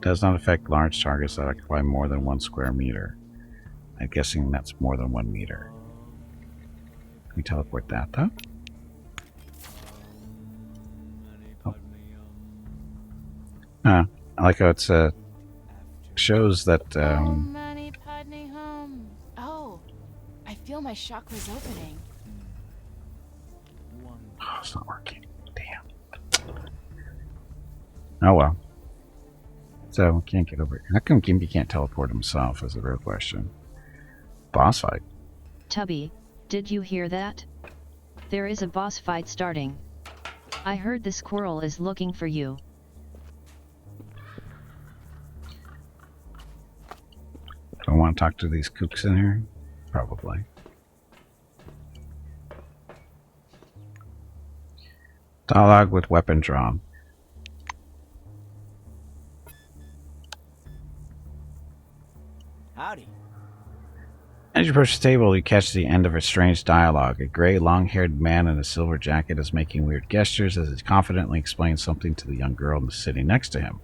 Does not affect large targets that occupy more than 1 square meter. I'm guessing that's more than 1 meter. Can we teleport that though? Oh. I like how it's shows that Oh, I feel my chakras opening. Oh, it's not working. Damn. Oh well. So we can't get over here. How come Gimpy can't teleport himself is the real question. Boss fight. Tubby, did you hear that? There is a boss fight starting. I heard the squirrel is looking for you. Do I want to talk to these kooks in here? Probably. Dialogue with weapon drawn. Howdy. As you approach the table, you catch the end of a strange dialogue. A gray, long-haired man in a silver jacket is making weird gestures as he confidently explains something to the young girl sitting next to him.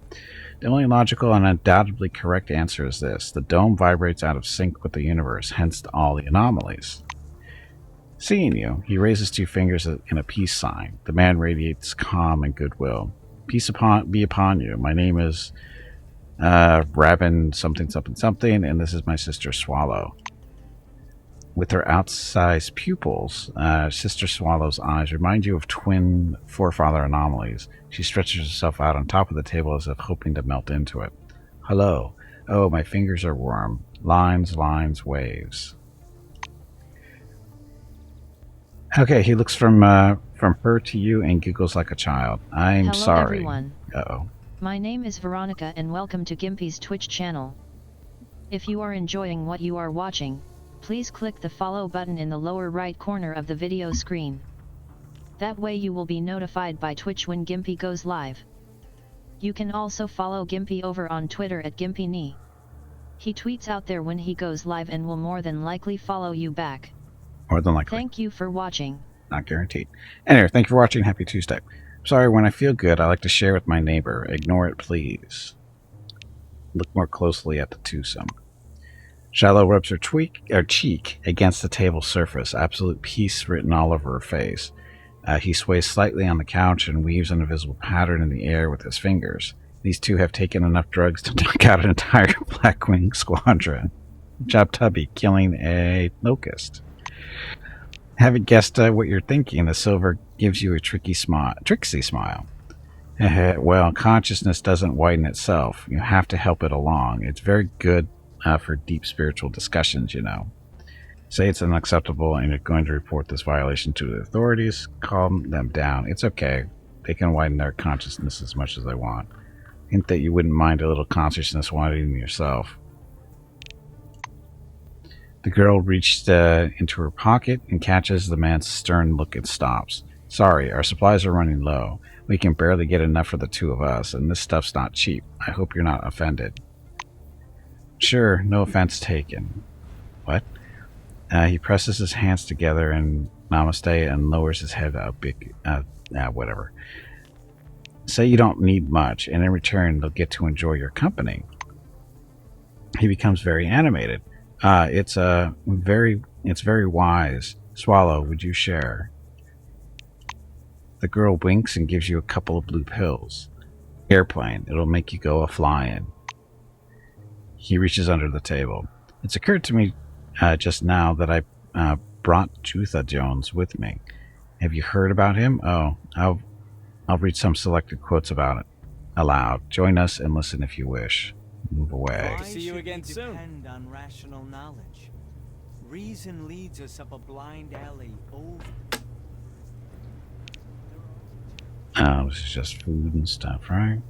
The only logical and undoubtedly correct answer is this. The dome vibrates out of sync with the universe, hence all the anomalies. Seeing you, he raises 2 fingers in a peace sign. The man radiates calm and goodwill. Peace be upon you. My name is Rabin something something something, and this is my sister Swallow. With her outsized pupils, Sister Swallow's eyes remind you of twin forefather anomalies. She stretches herself out on top of the table as if hoping to melt into it. Hello. Oh, my fingers are warm. Lines, lines, waves. Okay, he looks from her to you and giggles like a child. I'm Hello, sorry. Everyone. Uh-oh. My name is Veronica and welcome to Gimpy's Twitch channel. If you are enjoying what you are watching, please click the follow button in the lower right corner of the video screen. That way you will be notified by Twitch when Gimpy goes live. You can also follow Gimpy over on Twitter at GimpyKnee. He tweets out there when he goes live and will more than likely follow you back. More than likely. Thank you for watching. Not guaranteed. Anyway, thank you for watching. Happy Tuesday. Sorry, when I feel good, I like to share with my neighbor. Ignore it, please. Look more closely at the twosome. Shallow rubs her cheek against the table surface, absolute peace written all over her face. He sways slightly on the couch and weaves an invisible pattern in the air with his fingers. These two have taken enough drugs to knock out an entire Blackwing squadron. Good job, Tubby, killing a locust. Haven't guessed what you're thinking. The silver gives you a tricksy smile. Well, consciousness doesn't widen itself. You have to help it along. It's very good for deep spiritual discussions, you know. Say it's unacceptable and you're going to report this violation to the authorities. Calm them down. It's okay. They can widen their consciousness as much as they want. Hint that you wouldn't mind a little consciousness widening yourself. The girl reached into her pocket and catches the man's stern look and stops. Sorry, our supplies are running low. We can barely get enough for the 2 of us, and this stuff's not cheap. I hope you're not offended. Sure, no offense taken. What? He presses his hands together in namaste and lowers his head a big, whatever. Say you don't need much, and in return they'll get to enjoy your company. He becomes very animated. It's very wise. Swallow, would you share? The girl winks and gives you a couple of blue pills. Airplane, it'll make you go a-flying. He reaches under the table. It's occurred to me just now that I brought Jutha Jones with me. Have you heard about him? Oh, I'll read some selected quotes about it aloud. Join us and listen if you wish. Move away. Why See you should again we soon. depend on rational knowledge? Reason leads us up a blind alley over. Oh, this is just food and stuff, right?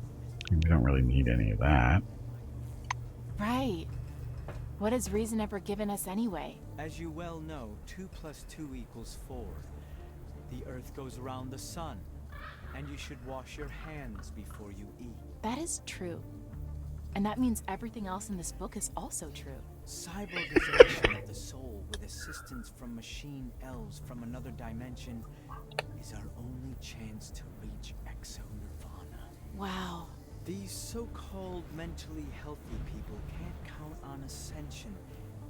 We don't really need any of that. Right. What has reason ever given us anyway? As you well know, 2 + 2 = 4. The Earth goes around the sun, and you should wash your hands before you eat. That is true. And that means everything else in this book is also true. Cyborgization of the soul with assistance from machine elves from another dimension is our only chance to reach exo-nirvana. Wow. These so-called mentally healthy people can't count on ascension,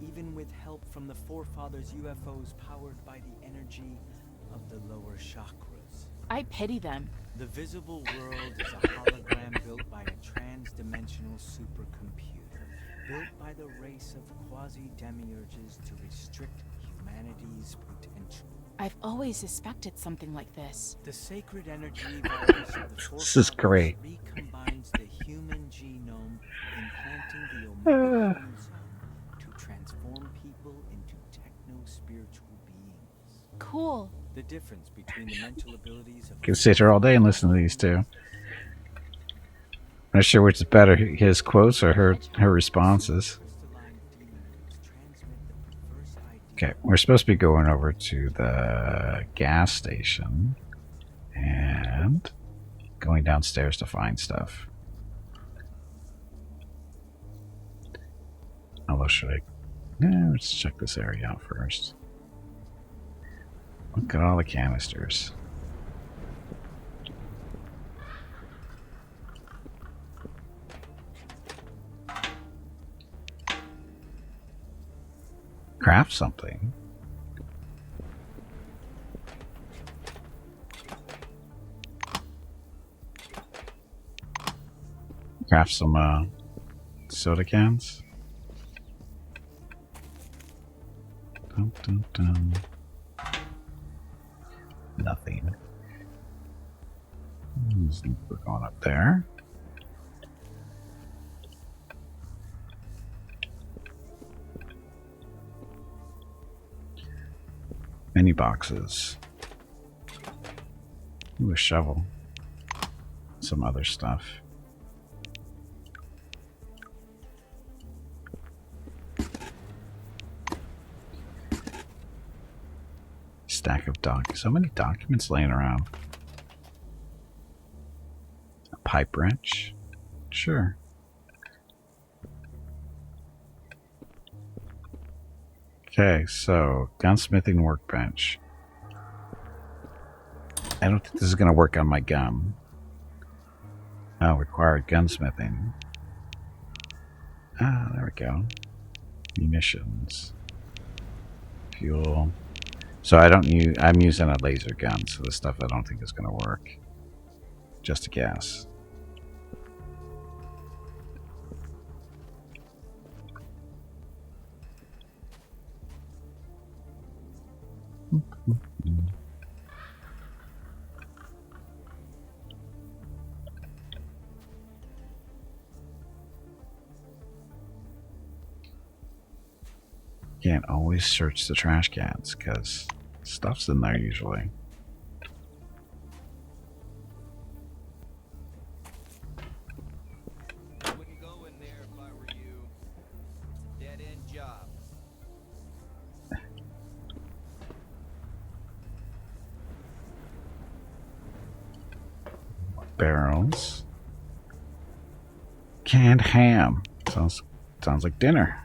even with help from the forefathers' UFOs powered by the energy of the lower chakras. I pity them. The visible world is a hologram built by a trans-dimensional supercomputer, built by the race of quasi-demiurges to restrict humanity's potential. I've always suspected something like this. The sacred energy virus of the This is great. recombines the human genome, implanting the Omega chromosome to transform people into techno-spiritual beings. Cool. The difference between the mental abilities of Can sit here all day and listen to these two. I'm not sure which is better, his quotes or her responses. Okay, we're supposed to be going over to the gas station and going downstairs to find stuff. Although, should I? Let's check this area out first. Look at all the canisters. Craft something. Craft some soda cans. Dun, dun, dun. Nothing. We're going up there. Mini boxes. Ooh, a shovel. Some other stuff. Stack of so many documents laying around. A pipe wrench? Sure. Okay, so gunsmithing workbench. I don't think this is going to work on my gun. Oh, required gunsmithing. Ah, there we go. Munitions. Fuel. So I'm using a laser gun, so this stuff I don't think is going to work. Just a guess. Can't always search the trash cans because stuff's in there usually. Wouldn't go in there if I were you. It's a dead-end job. Barrels. Canned ham. Sounds like dinner.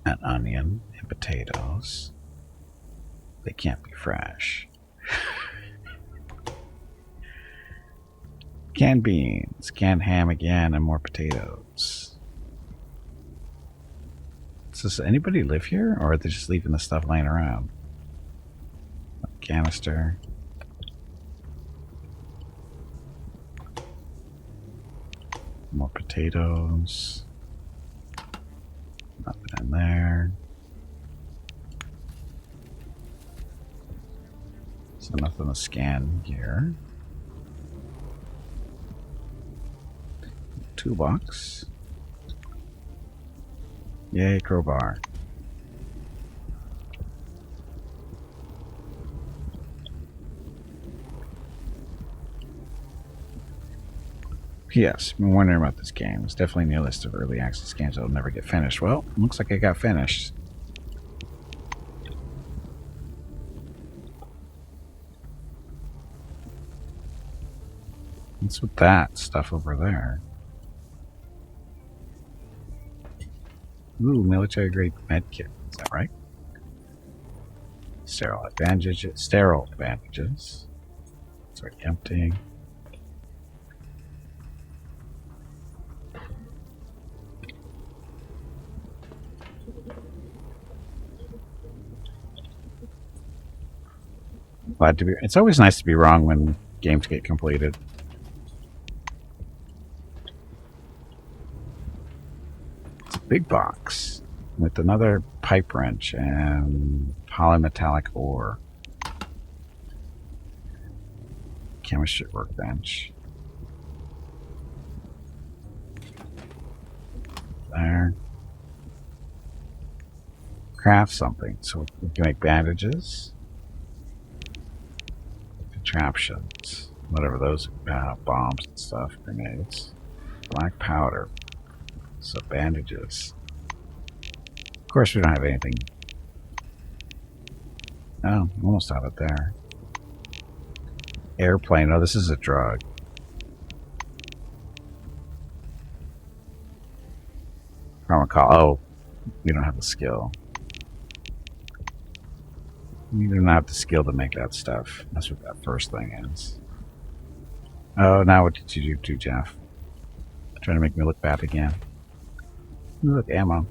An onion and potatoes. They can't be fresh. Canned beans, canned ham again, and more potatoes. Does anybody live here, or are they just leaving the stuff laying around? A canister. More potatoes. Nothing in there. So nothing to scan here. Toolbox. Yay, crowbar. Yes, I've been wondering about this game. It's definitely in the list of early access games that'll never get finished. Well, looks like it got finished. What's with that stuff over there? Ooh, military grade med kit. Is that right? Sterile bandages. Sterile bandages. It's already emptying. Glad to be. It's always nice to be wrong when games get completed. It's a big box with another pipe wrench and polymetallic ore. Chemistry workbench. There. Craft something. So we can make bandages. Contraptions. Whatever those bombs and stuff. Grenades. Black powder. So bandages. Of course we don't have anything. Oh, almost have it there. Airplane. Oh, this is a drug. Pharmacol. Oh, we don't have the skill. You do not have the skill to make that stuff. That's what that first thing is. Oh, now what did you do, Jeff? Trying to make me look bad again. Look, ammo.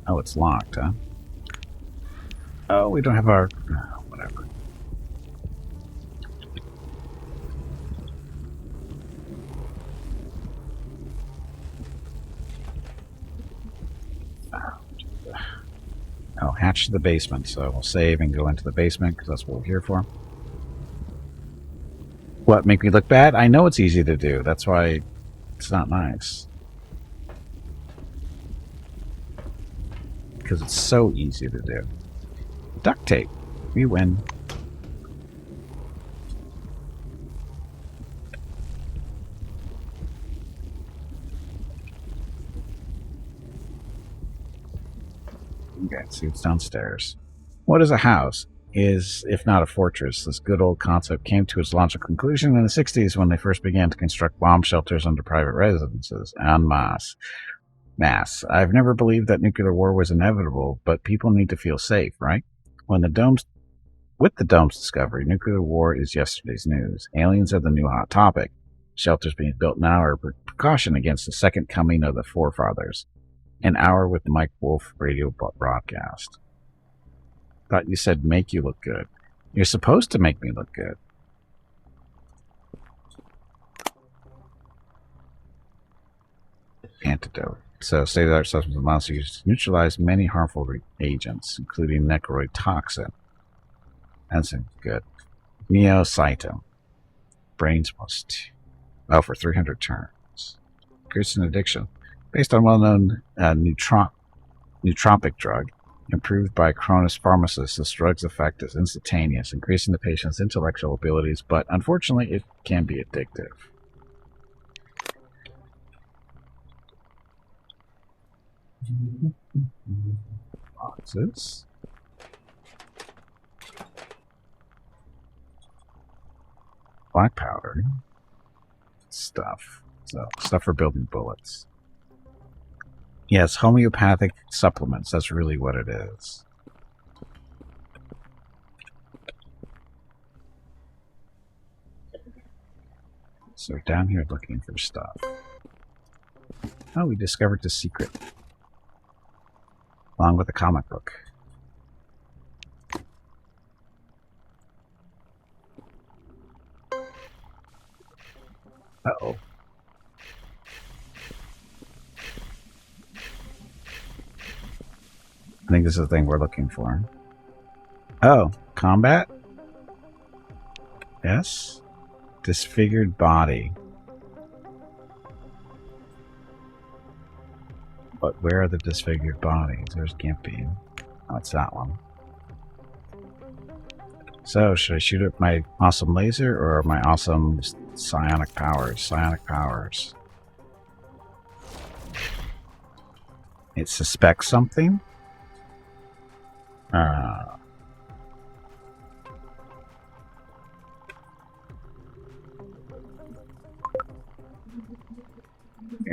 Oh, it's locked, huh? Oh, we don't have our... whatever. Oh, hatch to the basement. So we'll save and go into the basement because that's what we're here for. What, make me look bad? I know it's easy to do. That's why it's not nice. Because it's so easy to do. Duct tape. We win. Okay, see what's downstairs. What is a house? Is, if not a fortress, this good old concept came to its logical conclusion in the 60s when they first began to construct bomb shelters under private residences en masse. I've never believed that nuclear war was inevitable, but people need to feel safe, right? With the dome's discovery, nuclear war is yesterday's news. Aliens are the new hot topic. Shelters being built now are a precaution against the second coming of the forefathers. An hour with Mike Wolf radio broadcast. Thought you said make you look good. You're supposed to make me look good. Antidote. So, state-of-the-art substance allows you to neutralize many harmful agents, including necroid toxin. That's good. Neocytome. Brains must. Oh, for 300 turns. Increasing addiction. Based on well-known nootropic drug, improved by Cronus pharmacists, this drug's effect is instantaneous, increasing the patient's intellectual abilities, but unfortunately, it can be addictive. Boxes. Black powder. Stuff. So, stuff for building bullets. Yes, homeopathic supplements. That's really what it is. So down here looking for stuff. Oh, we discovered the secret. Along with a comic book. Uh-oh. I think this is the thing we're looking for. Oh, combat? Yes. Disfigured body. But where are the disfigured bodies? There's Gimpy. Oh, it's that one. So, should I shoot at my awesome laser or my awesome psionic powers? Psionic powers. It suspects something? Yeah,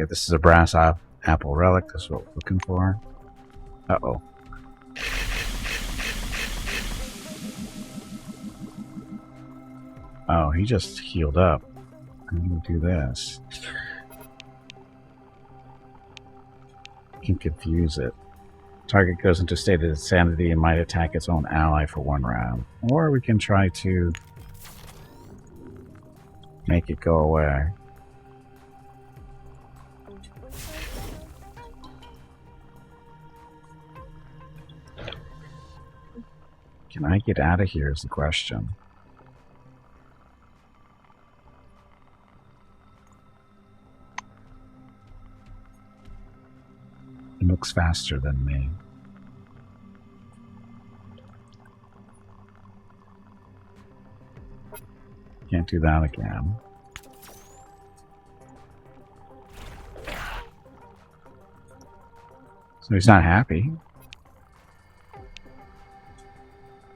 this is a brass apple relic. That's what we're looking for. Uh-oh. Oh, he just healed up. I'm going to do this. Can confuse it. Target goes into a state of insanity and might attack its own ally for 1 round. Or we can try to make it go away. Can I get out of here is the question. It looks faster than me. Can't do that again. So he's not happy.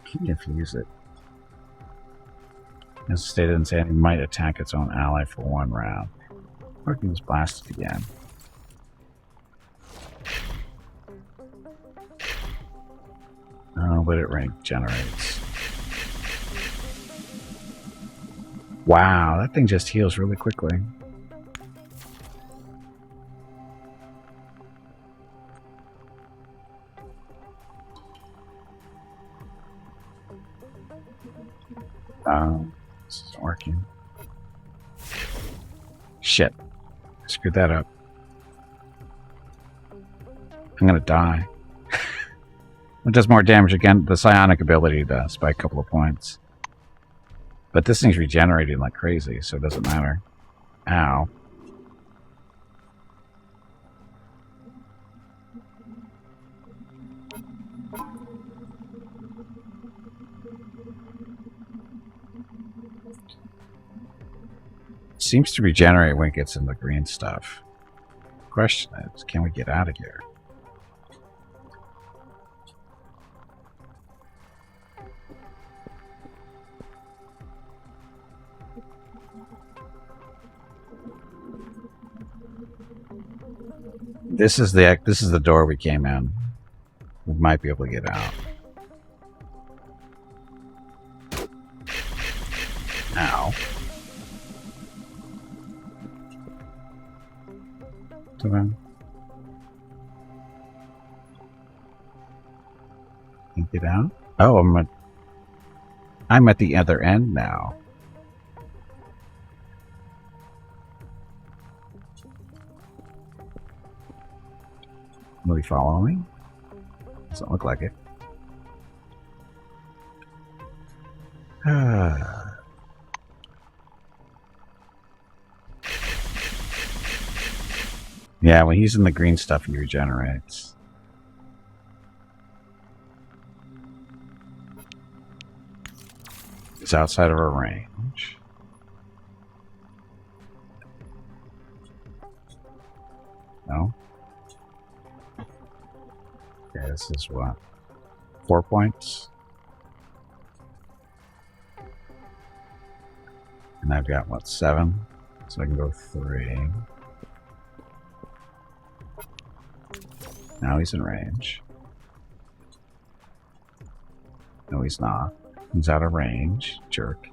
Can confuse it. As a state of insanity, might attack its own ally for 1 round. Or it can just blast it again. Oh, but it regenerates. Wow, that thing just heals really quickly. This isn't working. Shit. I screwed that up. I'm gonna die. It does more damage again. The psionic ability does by a couple of points. But this thing's regenerating like crazy, so it doesn't matter. Ow. It seems to regenerate when it gets in the green stuff. Question is, can we get out of here? This is the door we came in. We might be able to get out. Ow. Can you get out? Oh, I'm at the other end now. Will he follow me? Doesn't look like it. Yeah, when he's in the green stuff, he regenerates. It's outside of our range. No? Okay, this is what? 4 points? And I've got, what, 7? So I can go 3. Now he's in range. No, he's not. He's out of range. Jerk.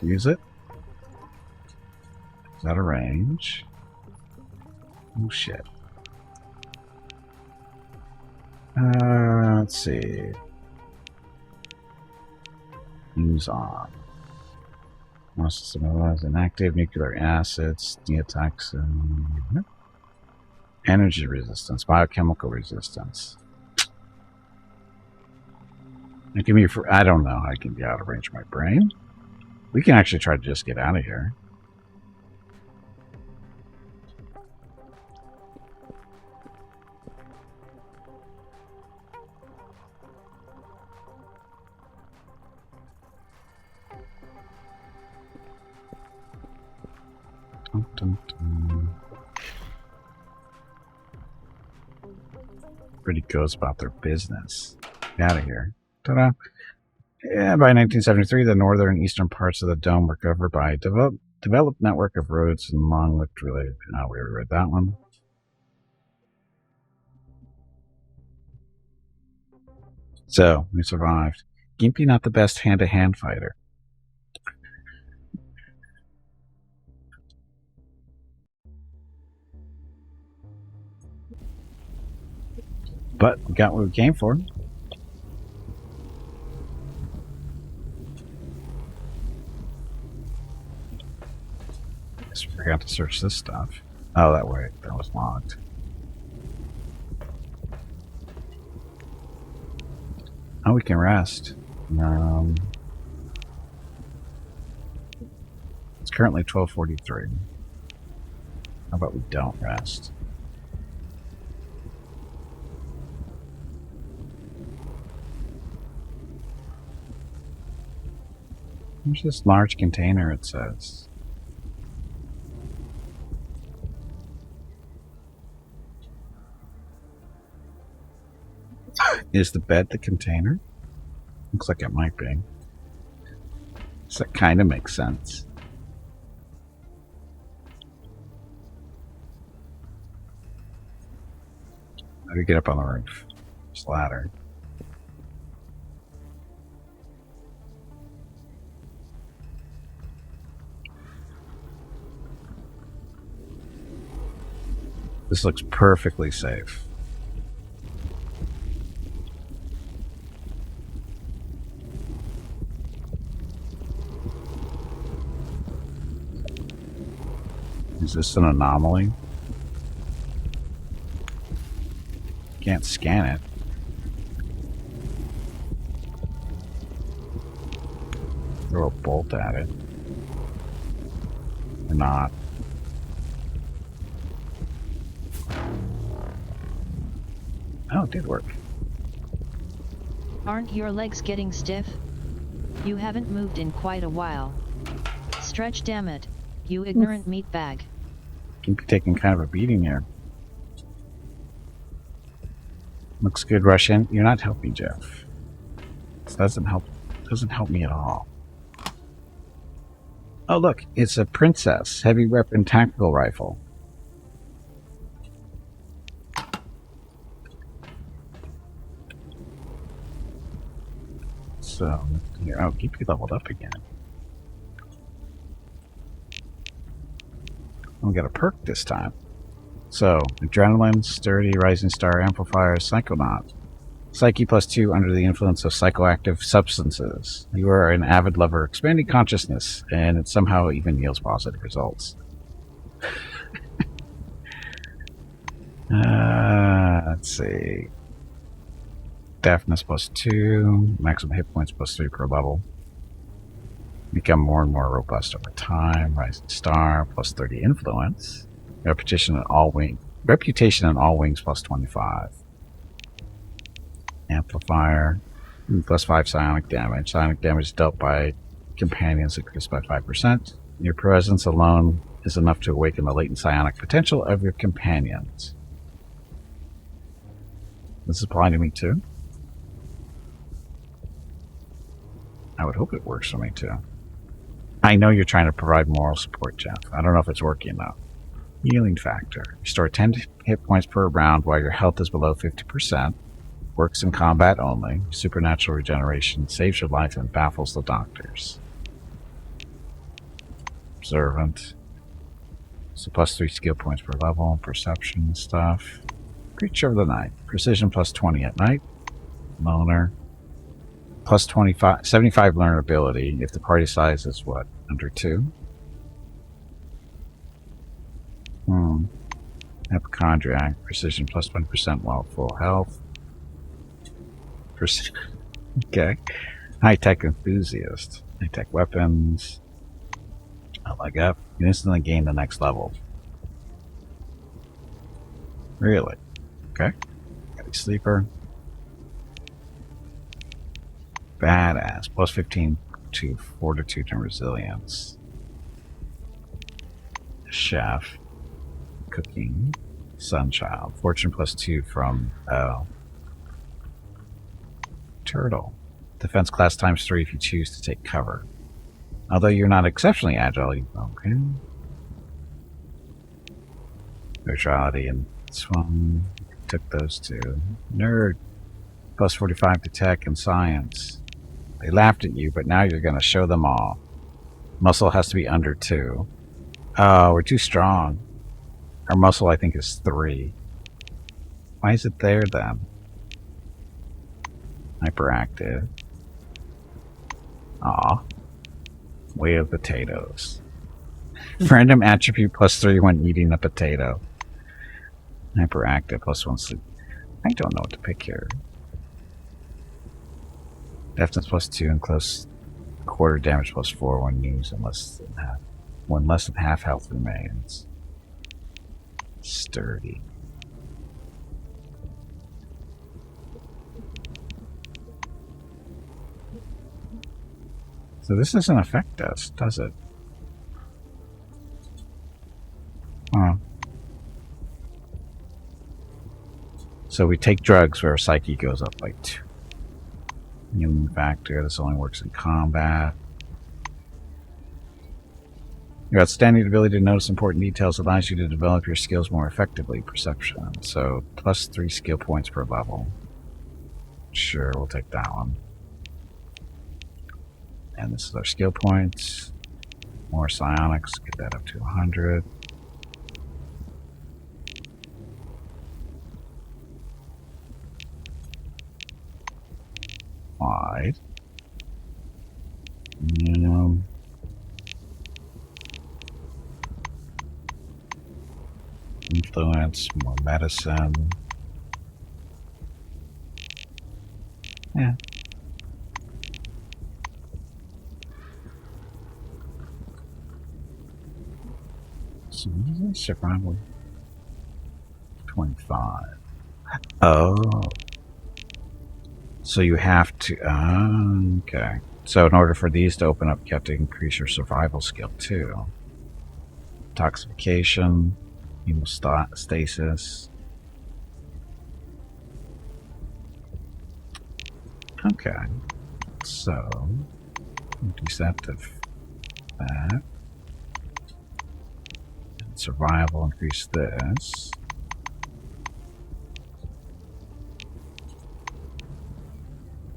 Use it. Is that a range? Oh shit. Let's see. Use on. Most system has inactive nuclear acids, neotoxin, energy resistance, biochemical resistance. It can be for, I don't know how I can get out of range of my brain. We can actually try to just get out of here. Dun, dun, dun. Everybody goes about their business. Get out of here. Ta-da. Yeah, by 1973, the northern and eastern parts of the dome were covered by a developed network of roads and long lived related. Oh, we already read that one. So, we survived. Gimpy not the best hand-to-hand fighter. But we got what we came for. Just forgot to search this stuff. Oh, that way. That was locked. Oh, we can rest. It's currently 12:43. How about we don't rest? There's this large container, it says. Is the bed the container? Looks like it might be. So that kind of makes sense. How do we get up on the roof? This ladder. This looks perfectly safe. Is this an anomaly? Can't scan it. Throw a bolt at it. Or not. Oh, it did work. Aren't your legs getting stiff? You haven't moved in quite a while. Stretch, damn it, you ignorant meatbag. Can be taking kind of a beating here. Looks good, Russian. You're not helping, Jeff. This doesn't help me at all. Oh look, it's a Princess heavy weapon tactical rifle. So here, oh, keep you leveled up again. We got a perk this time. So, Adrenaline, Sturdy, Rising Star, Amplifier, Psychonaut. Psyche +2 under the influence of psychoactive substances. You are an avid lover, expanding consciousness, and it somehow even yields positive results. Let's see. Deafness +2, maximum hit points +3 per level. Become more and more robust over time. Rising Star +30 influence. Reputation in all wings +25. Amplifier +5 psionic damage. Psionic damage dealt by companions increased by 5%. Your presence alone is enough to awaken the latent psionic potential of your companions. Does this apply to me too? I would hope it works for me too. I know you're trying to provide moral support, Jeff. I don't know if it's working though. Healing factor. Restore 10 hit points per round while your health is below 50%. Works in combat only. Supernatural regeneration. Saves your life and baffles the doctors. Observant. So +3 skill points per level, perception stuff. Creature of the night. Precision +20 at night. Loner. +25, 75 learnability if the party size is what? Under 2? Hypochondriac. Precision +20% while full health. Okay. High-tech enthusiast. High-tech weapons. I like up. You instantly gain the next level. Really? Okay. Heavy sleeper. Badass. +15 to fortitude and resilience. Chef. Cooking. Sunchild. Fortune +2 from Turtle. Defense class ×3 if you choose to take cover. Although you're not exceptionally agile, okay. Neutrality and swung. Took those two. Nerd. +45 to tech and science. They laughed at you, but now you're going to show them all. Muscle has to be under 2. Oh, we're too strong. Our muscle, I think, is 3. Why is it there, then? Hyperactive. Aw. Weight of potatoes. Random attribute +3 when eating a potato. Hyperactive +1 sleep. I don't know what to pick here. Deftness +2 and close quarter damage +4 when used when less than half health remains. Sturdy. So this doesn't affect us, does it? Huh. So we take drugs where our psyche goes up by 2. Human factor, this only works in combat. Your outstanding ability to notice important details allows you to develop your skills more effectively. Perception. So +3 skill points per level. Sure, we'll take that one. And this is our skill points. More psionics, get that up to 100. Wide. Influence, more medicine. Yeah. So survival 25. Oh. So you have to okay. So in order for these to open up, you have to increase your survival skill too. Toxification, hemostasis. Okay. So deceptive that. Survival, increase this.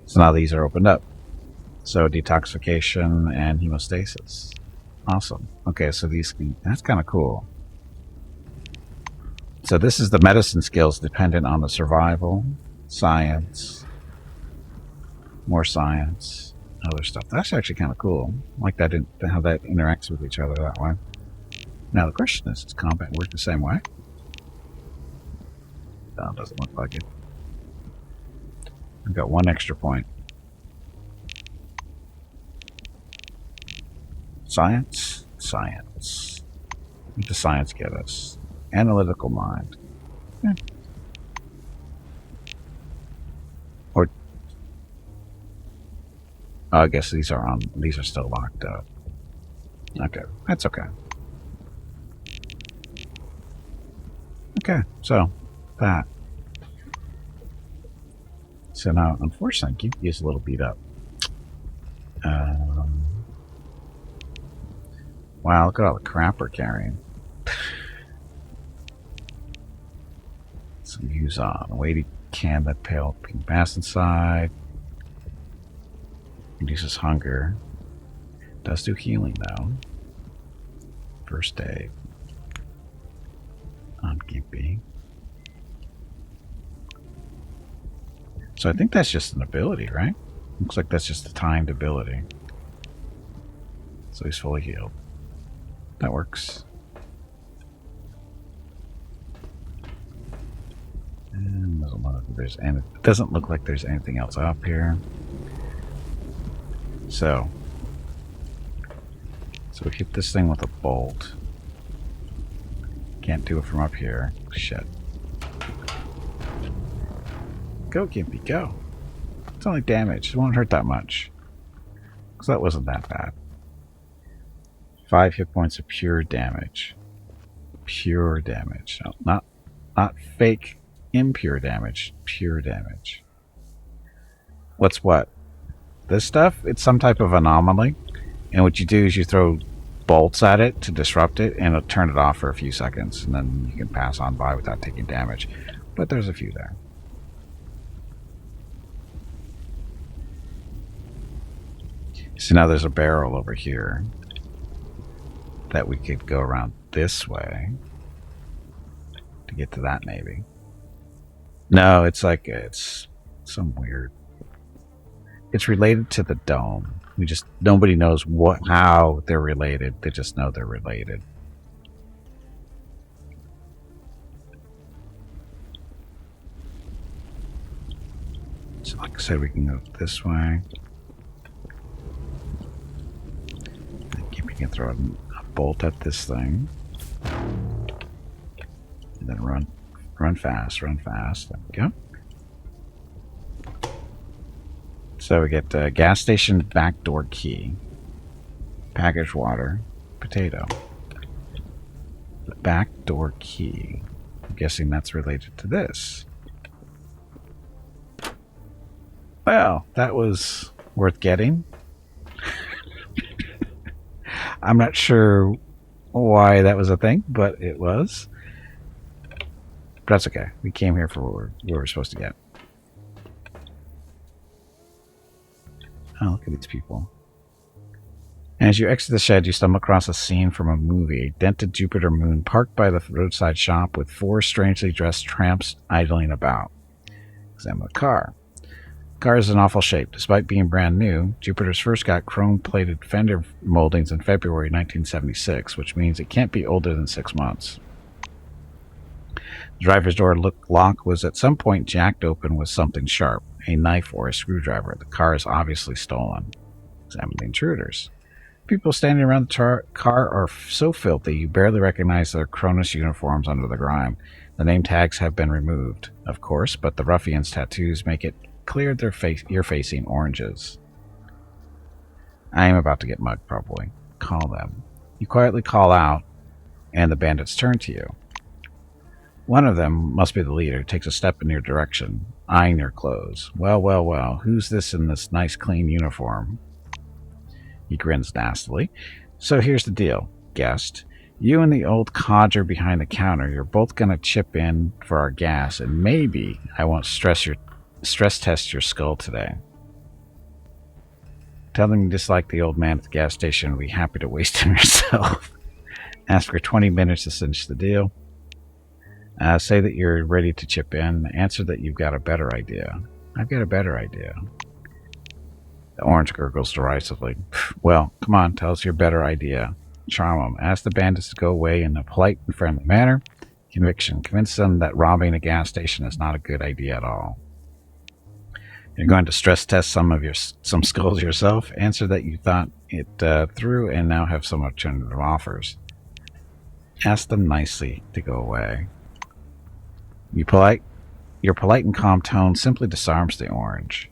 So now these are opened up. So detoxification and hemostasis. Awesome. Okay, so these, that's kind of cool. So this is the medicine skills dependent on the survival, science, more science, other stuff. That's actually kind of cool. I like that, how that interacts with each other that way. Now the question is, does combat work the same way? No, it doesn't look like it. I've got 1 extra point. Science? Science. What does science get us? Analytical mind. Yeah. Or oh, I guess these are still locked up. Okay, that's okay. Okay, so that. So now, unfortunately, Geeky is a little beat up. Wow, look at all the crap we're carrying. Some use on. A weighty can that pale pink mass inside. Reduces hunger. Does do healing though. First aid. might be. So I think that's just an ability, right? Looks like that's just a timed ability. So he's fully healed. That works. And it doesn't look like there's anything else up here. So we hit this thing with a bolt. Can't do it from up here. Shit. Go, Gimpy, go. It's only damage. It won't hurt that much. Because that wasn't that bad. 5 hit points of pure damage. Pure damage. No, not fake, impure damage. Pure damage. What's what? This stuff? It's some type of anomaly. And what you do is you throw bolts at it to disrupt it, and it'll turn it off for a few seconds. And then you can pass on by without taking damage. But there's a few there. So now there's a barrel over here that we could go around this way to get to that, maybe. No, it's like it's some weird. It's related to the dome. Nobody knows how they're related. They just know they're related. So like I said, we can go this way. We can throw a bolt at this thing. And then run fast. There we go. So we get a gas station backdoor key. Packaged water. Potato. The backdoor key. I'm guessing that's related to this. Well, that was worth getting. I'm not sure why that was a thing, but it was. But that's okay. We came here for what we're supposed to get. Oh, look at these people. As you exit the shed, you stumble across a scene from a movie. A dented Jupiter moon parked by the roadside shop with 4 strangely dressed tramps idling about. Examine the car. The car is in awful shape. Despite being brand new, Jupiter's first got chrome-plated fender moldings in February 1976, which means it can't be older than 6 months. The driver's door lock was at some point jacked open with something sharp, a knife or a screwdriver. The car is obviously stolen. Examine the intruders. People standing around the car are so filthy you barely recognize their Cronus uniforms under the grime. The name tags have been removed, of course, but the ruffians' tattoos make it clear you're facing oranges. I am about to get mugged, probably. Call them. You quietly call out, and the bandits turn to you. One of them, must be the leader, takes a step in your direction, eyeing your clothes. Well, who's this in this nice clean uniform? He grins nastily. So here's the deal, guest. You and the old codger behind the counter, you're both going to chip in for our gas, and maybe I won't stress test your skull today. Tell them you dislike the old man at the gas station and be happy to waste him yourself. Ask for 20 minutes to cinch the deal. Say that you're ready to chip in. Answer that you've got a better idea. I've got a better idea. The orange gurgles derisively. Well, come on, tell us your better idea. Charm them. Ask the bandits to go away in a polite and friendly manner. Conviction. Convince them that robbing a gas station is not a good idea at all. You're going to stress test some skulls yourself. Answer that you thought it through and now have some alternative offers. Ask them nicely to go away. Your polite and calm tone simply disarms the orange.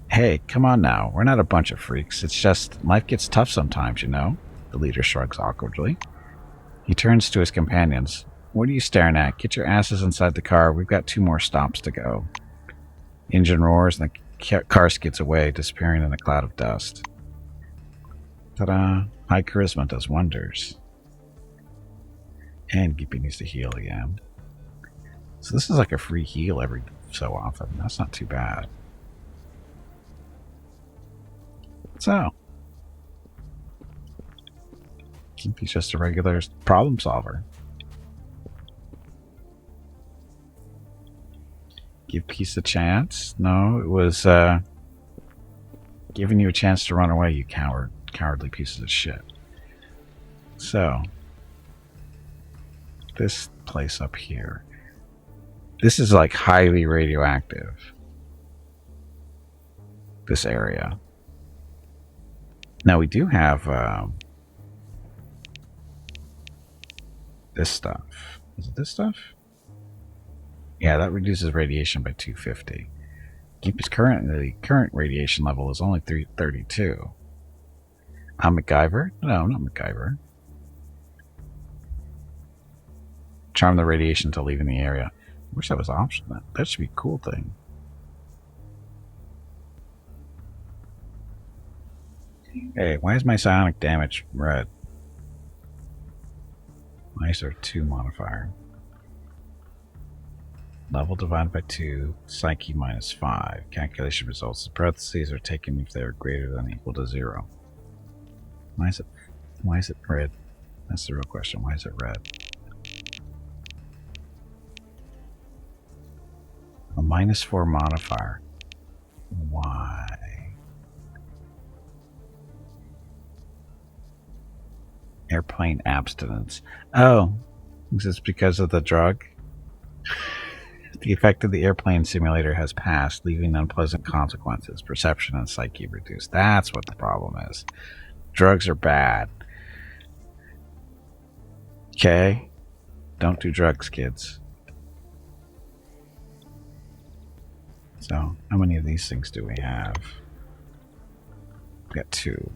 Hey, come on now. We're not a bunch of freaks. It's just life gets tough sometimes, you know. The leader shrugs awkwardly. He turns to his companions. What are you staring at? Get your asses inside the car. We've got 2 more stops to go. Engine roars and the car skids away, disappearing in a cloud of dust. Ta-da! High charisma does wonders. And Gippy needs to heal again. So this is like a free heal every so often. That's not too bad. So, Gimpy's just a regular problem solver. Give peace a chance? No, it was giving you a chance to run away, you cowardly pieces of shit. So, this place up here. This is like highly radioactive. This area. Now we do have this stuff. Is it this stuff? Yeah, that reduces radiation by 250. Gimpy's current radiation level is only 332. I'm MacGyver? No, I'm not MacGyver. Charm the radiation until leaving the area. I wish that was optional. That should be a cool thing. Hey, why is my psionic damage red? Why is there 2 modifier? Level divided by 2, psyche minus 5. Calculation results. The parentheses are taken if they are greater than or equal to 0. Why is it red? That's the real question. Why is it red? A minus 4 modifier. Why? Airplane abstinence. Oh, is this because of the drug? The effect of the airplane simulator has passed, leaving unpleasant consequences. Perception and psyche reduced. That's what the problem is. Drugs are bad. Okay? Don't do drugs, kids. So, how many of these things do we have? We got 2.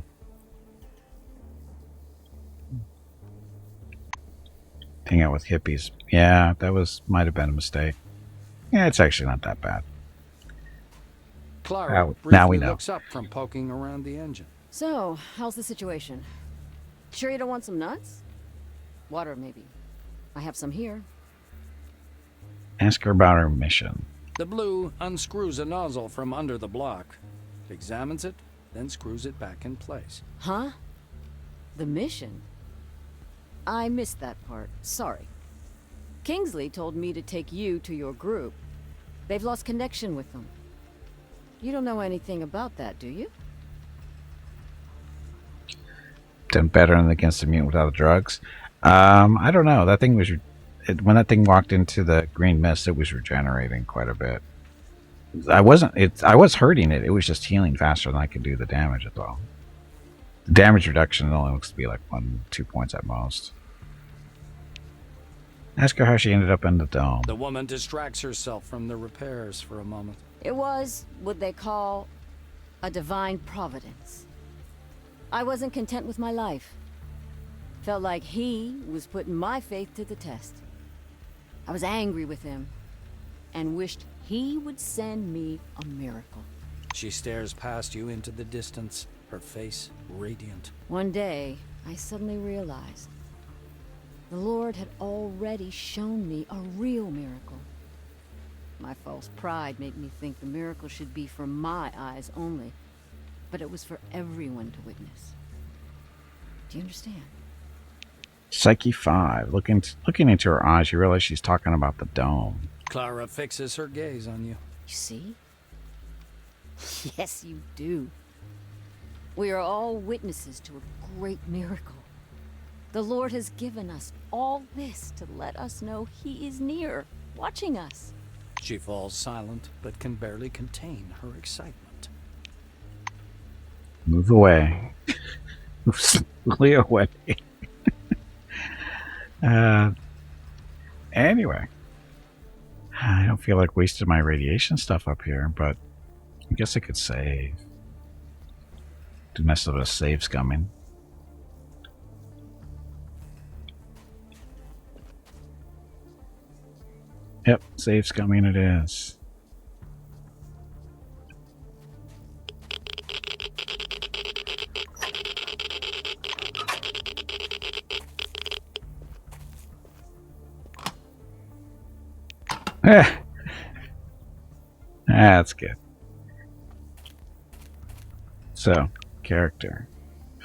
Hang out with hippies. Yeah, that might have been a mistake. Yeah, it's actually not that bad. Clara now we know. looks up from poking around the engine. So, how's the situation? Sure you don't want some nuts? Water, maybe. I have some here. Ask her about her mission. The blue unscrews a nozzle from under the block, examines it, then screws it back in place. Huh? The mission? I missed that part. Sorry. Kingsley told me to take you to your group. They've lost connection with them. You don't know anything about that, do you? Done better than against the mutant without the drugs. I don't know. That thing was when that thing walked into the green mist, it was regenerating quite a bit. I was hurting it. It was just healing faster than I could do the damage at all. The damage reduction only looks to be like 1-2 points at most. Ask her how she ended up in the dome. The woman distracts herself from the repairs for a moment. It was what they call a divine providence. I wasn't content with my life. Felt like he was putting my faith to the test. I was angry with him and wished he would send me a miracle. She stares past you into the distance, her face radiant. One day, I suddenly realized the Lord had already shown me a real miracle. My false pride made me think the miracle should be for my eyes only, but it was for everyone to witness. Do you understand? Psyche 5. Looking into her eyes, you realize she's talking about the dome. Clara fixes her gaze on you. You see? Yes, you do. We are all witnesses to a great miracle. The Lord has given us all this to let us know He is near, watching us. She falls silent, but can barely contain her excitement. Move away. Move slowly away. Anyway. I don't feel like wasting my radiation stuff up here, but I guess I could save. Do nice little save scumming. Yep, save scumming it is. That's good. So, character.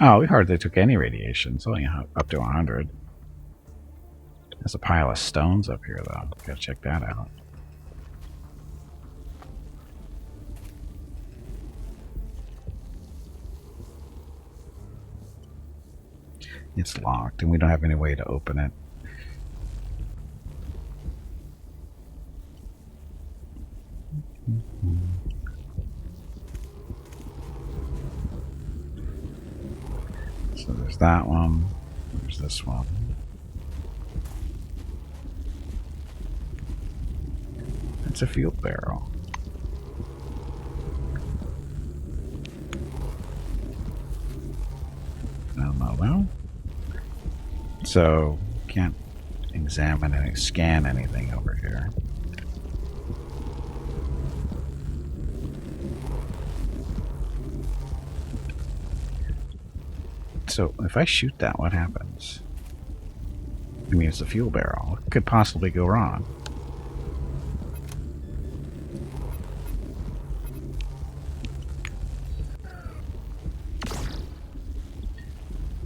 Oh, we hardly took any radiation. It's only up to 100. There's a pile of stones up here, though. Gotta check that out. It's locked, and we don't have any way to open it. So there's that one. There's this one. It's a fuel barrel. No. So, can't examine and scan anything over here. So, if I shoot that, what happens? I mean, it's a fuel barrel. What could possibly go wrong?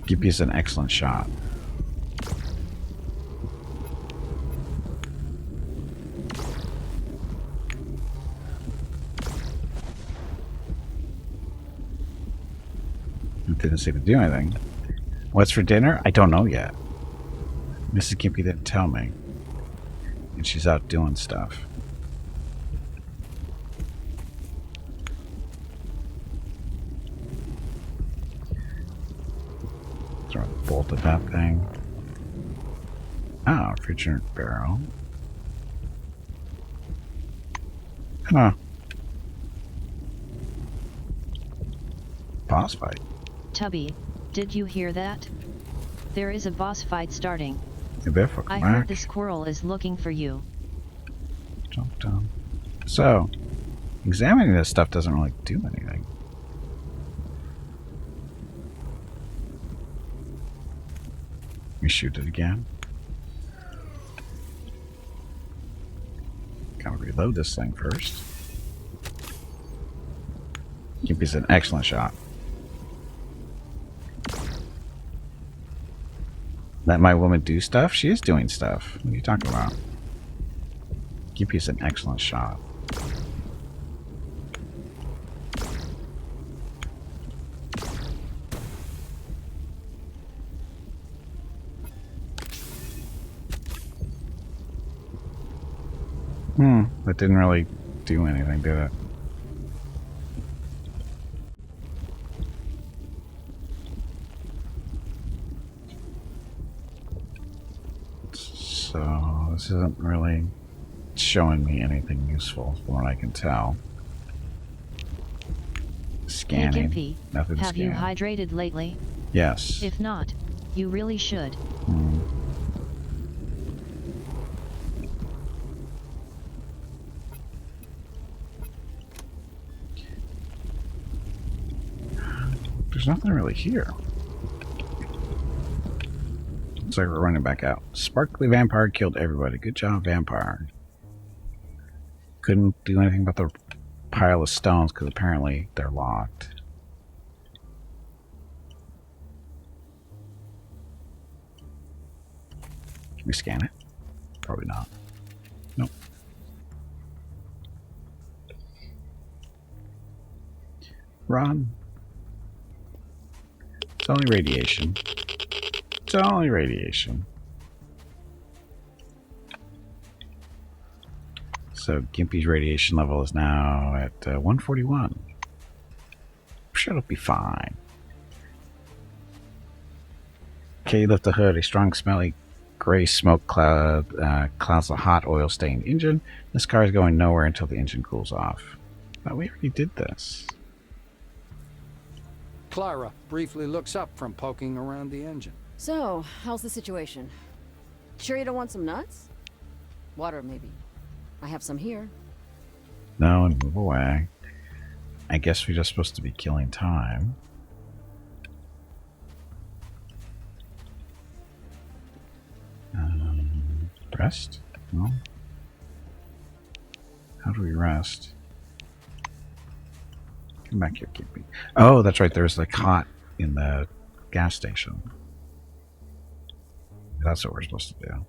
Gippy is an excellent shot. It didn't seem to do anything. What's for dinner? I don't know yet. Mrs. Gimpy didn't tell me. And she's out doing stuff. Throw a bolt at that thing. Oh, refrigerant barrel. Huh. Boss fight. Tubby, did you hear that? There is a boss fight starting. I heard the squirrel is looking for you. Jump down. So, examining this stuff doesn't really do anything. We shoot it again. Gotta reload this thing first. Gimpy's an excellent shot. Let my woman do stuff? She is doing stuff. What are you talking about? Gimpy's an excellent shot. That didn't really do anything, did it? So, this isn't really showing me anything useful from what I can tell. Scanning. Hey Gimpy, Nothing to have you scan. hydrated lately? Yes. If not, you really should. There's nothing really here. Looks like we're running back out. Sparkly vampire killed everybody. Good job, vampire. Couldn't do anything about the pile of stones because apparently they're locked. Can we scan it? Probably not. Nope. Run. It's only radiation. It's only radiation. So Gimpy's radiation level is now at 141. I'm sure it'll be fine. Okay, you lift the hood. A strong, smelly, gray smoke cloud clouds the hot oil-stained engine. This car is going nowhere until the engine cools off. But we already did this. Clara briefly looks up from poking around the engine. So, how's the situation? Sure you don't want some nuts? Water, maybe. I have some here. No, and move away. I guess we're just supposed to be killing time. Rest? No. How do we rest? Come back here, Gimpy. Oh, that's right. There's like hot in the gas station. That's what we're supposed to do.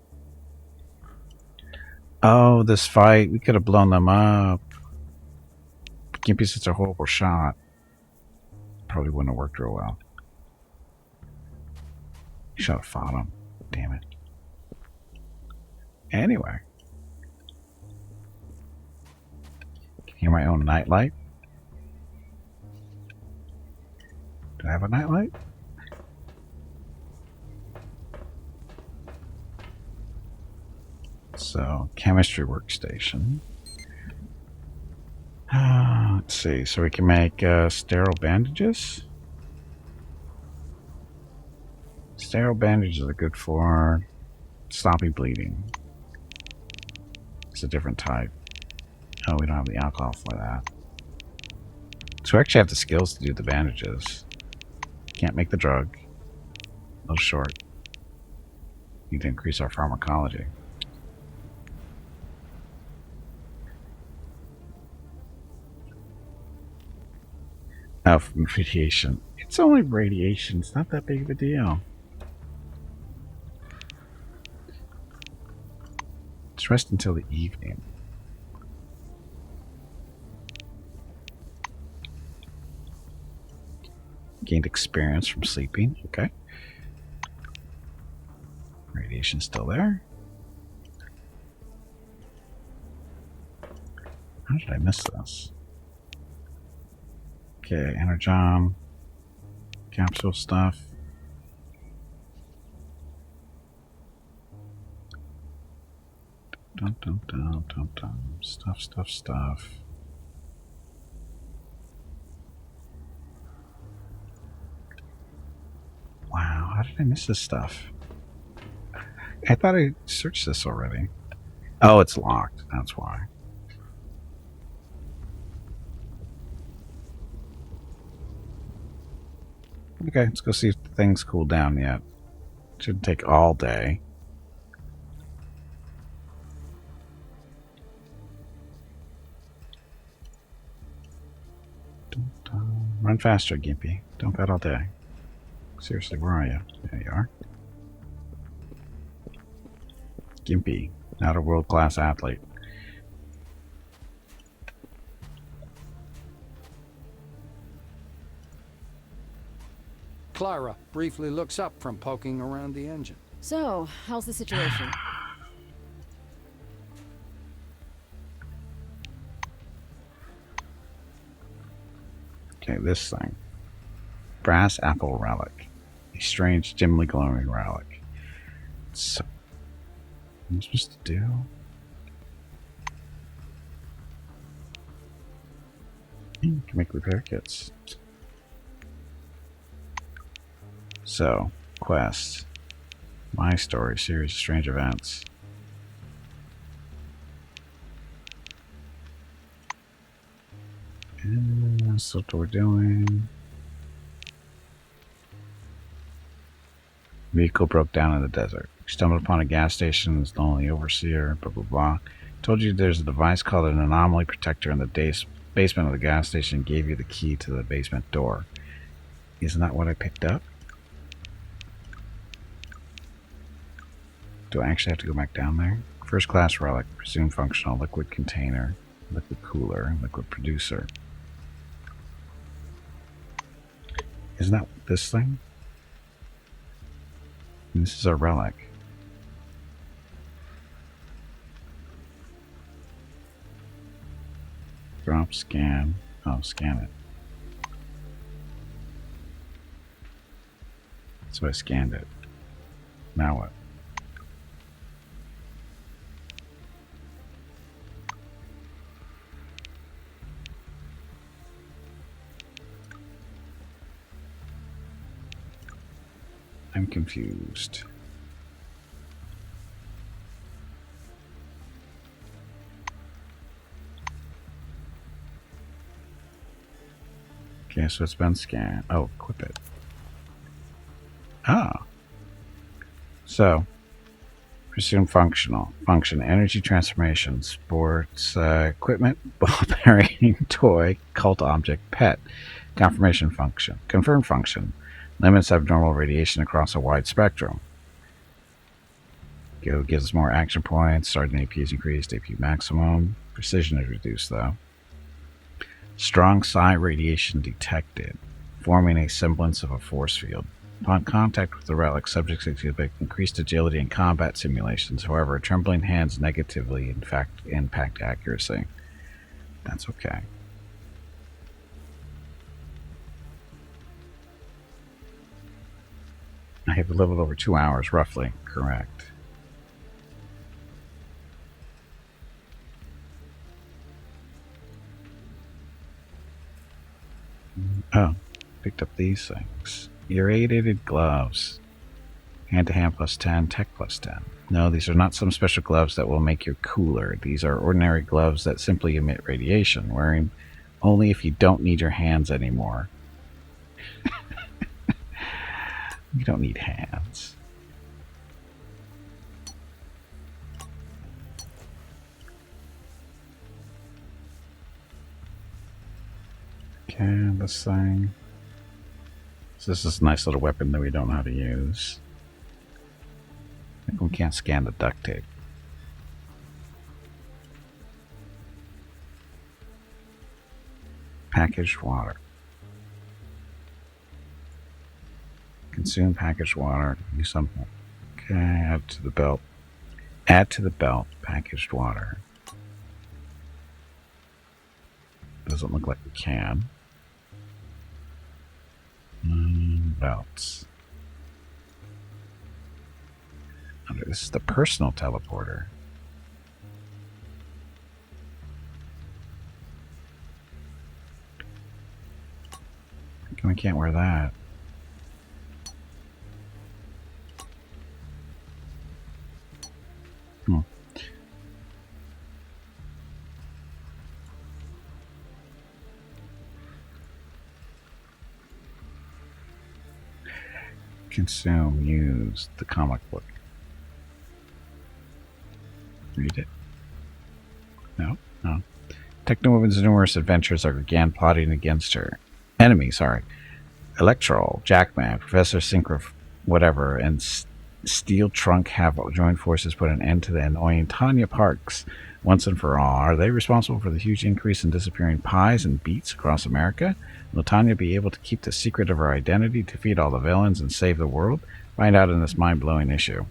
Oh, this fight. We could have blown them up. Gimpy's such a horrible shot. Probably wouldn't have worked real well. You should have fought him. Damn it. Anyway. Can you hear my own nightlight? Do I have a nightlight? So, chemistry workstation. Let's see. So we can make sterile bandages. Sterile bandages are good for stopping bleeding. It's a different type. Oh, we don't have the alcohol for that. So we actually have the skills to do the bandages. Can't make the drug. A little short. Need to increase our pharmacology. Oh, from radiation. It's only radiation. It's not that big of a deal. Let's rest until the evening. Gained experience from sleeping. Okay. Radiation's still there. How did I miss this? Okay, energon, capsule stuff. Dum dum dum dum dum. Stuff. Wow, how did I miss this stuff? I thought I searched this already. Oh, it's locked. That's why. Okay, let's go see if things cool down yet. Shouldn't take all day. Run faster, Gimpy. Don't bet all day. Seriously, where are you? There you are. Gimpy, not a world-class athlete. Clara briefly looks up from poking around the engine. So, how's the situation? Okay, this thing. Brass apple relic. A strange, dimly glowing relic. So, what am I supposed to do? You can make repair kits. So, quest. My story, series of strange events. And that's what we're doing. Vehicle broke down in the desert. Stumbled upon a gas station and was the only overseer, blah blah blah. Told you there's a device called an anomaly protector in the basement of the gas station, gave you the key to the basement door. Isn't that what I picked up? Do I actually have to go back down there? First class relic, presumed functional, liquid container, liquid cooler, liquid producer. Isn't that this thing? And this is a relic. Drop, scan. Oh, scan it. So I scanned it. Now what? I'm confused. Okay, so it's been scanned. Oh, equip it. Ah. So, presume functional. Function, energy transformation, sports, equipment, ball bearing, toy, cult object, pet. Confirmation function. Confirm function. Limits abnormal radiation across a wide spectrum. Go gives us more action points. Sergeant AP is increased. AP maximum. Precision is reduced though. Strong psi radiation detected, forming a semblance of a force field. Upon contact with the relic, subjects exhibit increased agility in combat simulations. However, trembling hands negatively impact accuracy. That's okay. I have a little over 2 hours, roughly. Correct. Oh, picked up these things. Irradiated gloves. Hand-to-hand plus 10, tech plus 10. No, these are not some special gloves that will make you cooler. These are ordinary gloves that simply emit radiation, wearing only if you don't need your hands anymore. You don't need hands. Okay, this thing. So this is a nice little weapon that we don't know how to use. I think we can't scan the duct tape. Packaged water. Consume packaged water. Do something. Okay, add to the belt. Add to the belt packaged water. Doesn't look like we can. Belts. This is the personal teleporter. We can't wear that. Consume, use the comic book. Read it. No. Technowoman's numerous adventures are began plotting against her. Enemy, sorry. Electrol, Jackman, Professor Syncroft, whatever, and Steel Trunk have joined forces put an end to the annoying Tanya Parks once and for all. Are they responsible for the huge increase in disappearing pies and beets across America? Will Tanya be able to keep the secret of her identity, defeat all the villains, and save the world? Find out in this mind-blowing issue.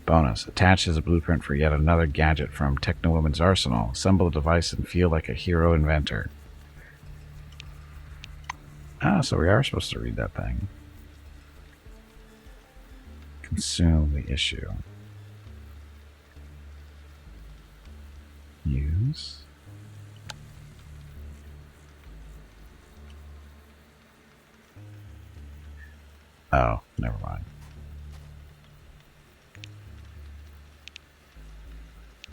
Bonus. Attached is a blueprint for yet another gadget from Technowoman's arsenal. Assemble a device and feel like a hero inventor. Ah, so we are supposed to read that thing. Consume the issue. Use. Oh, never mind.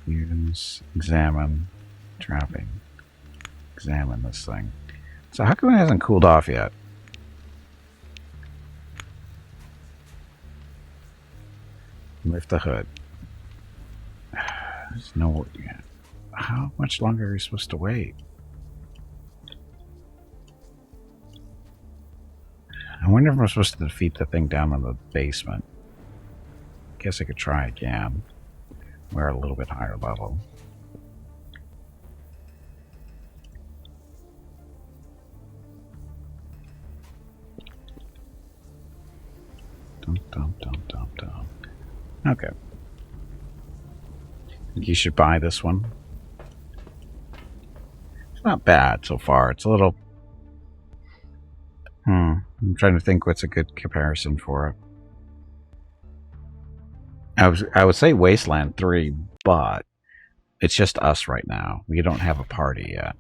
Use, examine, trapping. Examine this thing. So how come it hasn't cooled off yet? Lift the hood. There's no... How much longer are we supposed to wait? I wonder if I'm supposed to defeat the thing down in the basement. Guess I could try again. We're at a little bit higher level. Dum. Okay. You should buy this one. It's not bad so far. It's a little... I'm trying to think what's a good comparison for it. I would say Wasteland 3, but it's just us right now. We don't have a party yet.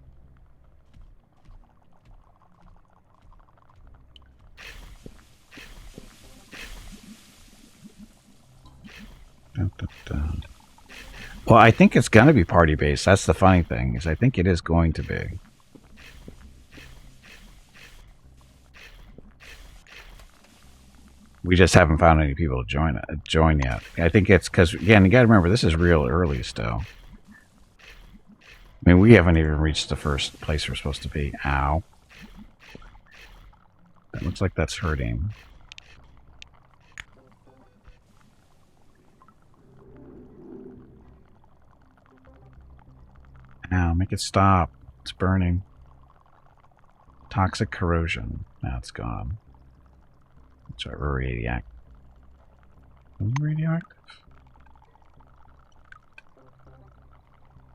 Well, I think it's going to be party-based. That's the funny thing, is I think it is going to be. We just haven't found any people to join yet. I think it's because, again, you got to remember, this is real early still. I mean, we haven't even reached the first place we're supposed to be. Ow. That looks like that's hurting. Ow, make it stop. It's burning. Toxic corrosion. Now it's gone. So we're radioactive. Radioactive?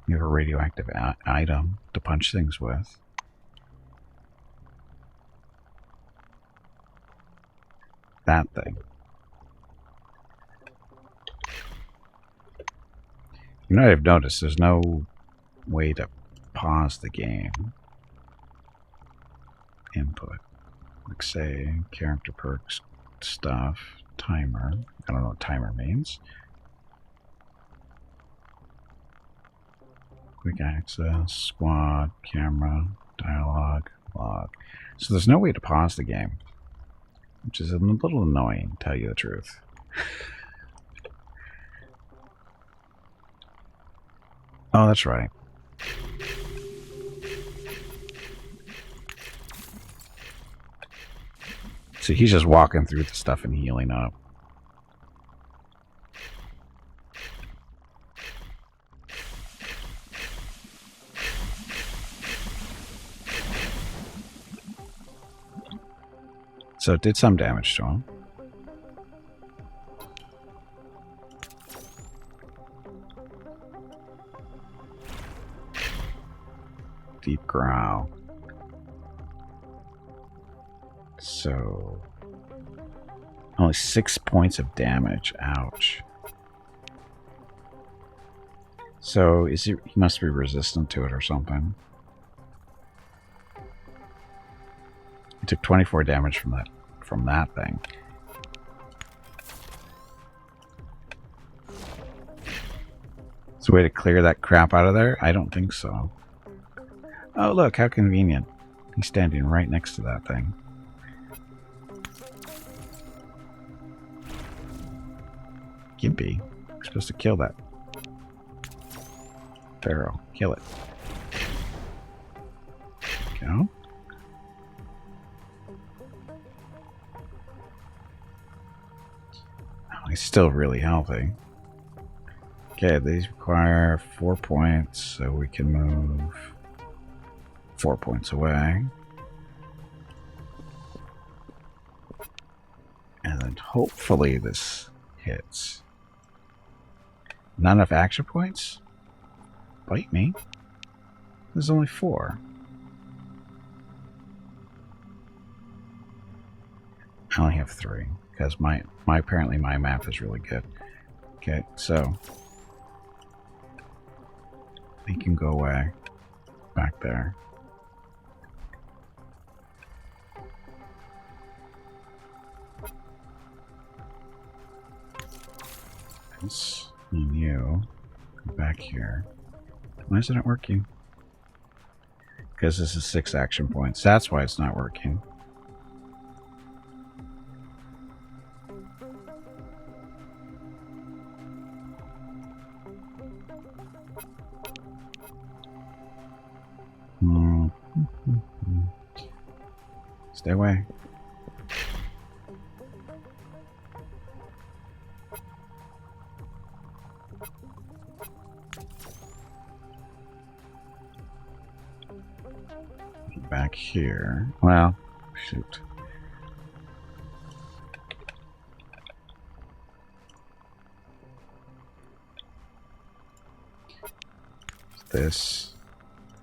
You have a radioactive item to punch things with. That thing. You know what I've noticed? There's no way to pause the game. Input. Like say, character perks, stuff, timer. I don't know what timer means. Quick access, squad, camera, dialogue, log. So there's no way to pause the game, which is a little annoying, to tell you the truth. Oh, that's right. So he's just walking through the stuff and healing up. So it did some damage to him. Deep growl. So only 6 points of damage. Ouch. So is he must be resistant to it or something. He took 24 damage from that thing. Is there a way to clear that crap out of there? I don't think so. Oh, look, how convenient. He's standing right next to that thing. Gimpy. You're supposed to kill that. Pharaoh. Kill it. Go. Oh, he's still really healthy. Okay, these require 4 points, so we can move 4 points away. And then hopefully this hits. Not enough action points? Bite me. There's only 4. I only have 3 because my apparently my math is really good. Okay, so he can go away back there. This and you go back here. Why isn't it working? Because this is 6 action points. That's why it's not working. Stay away. Back here. Well, shoot. This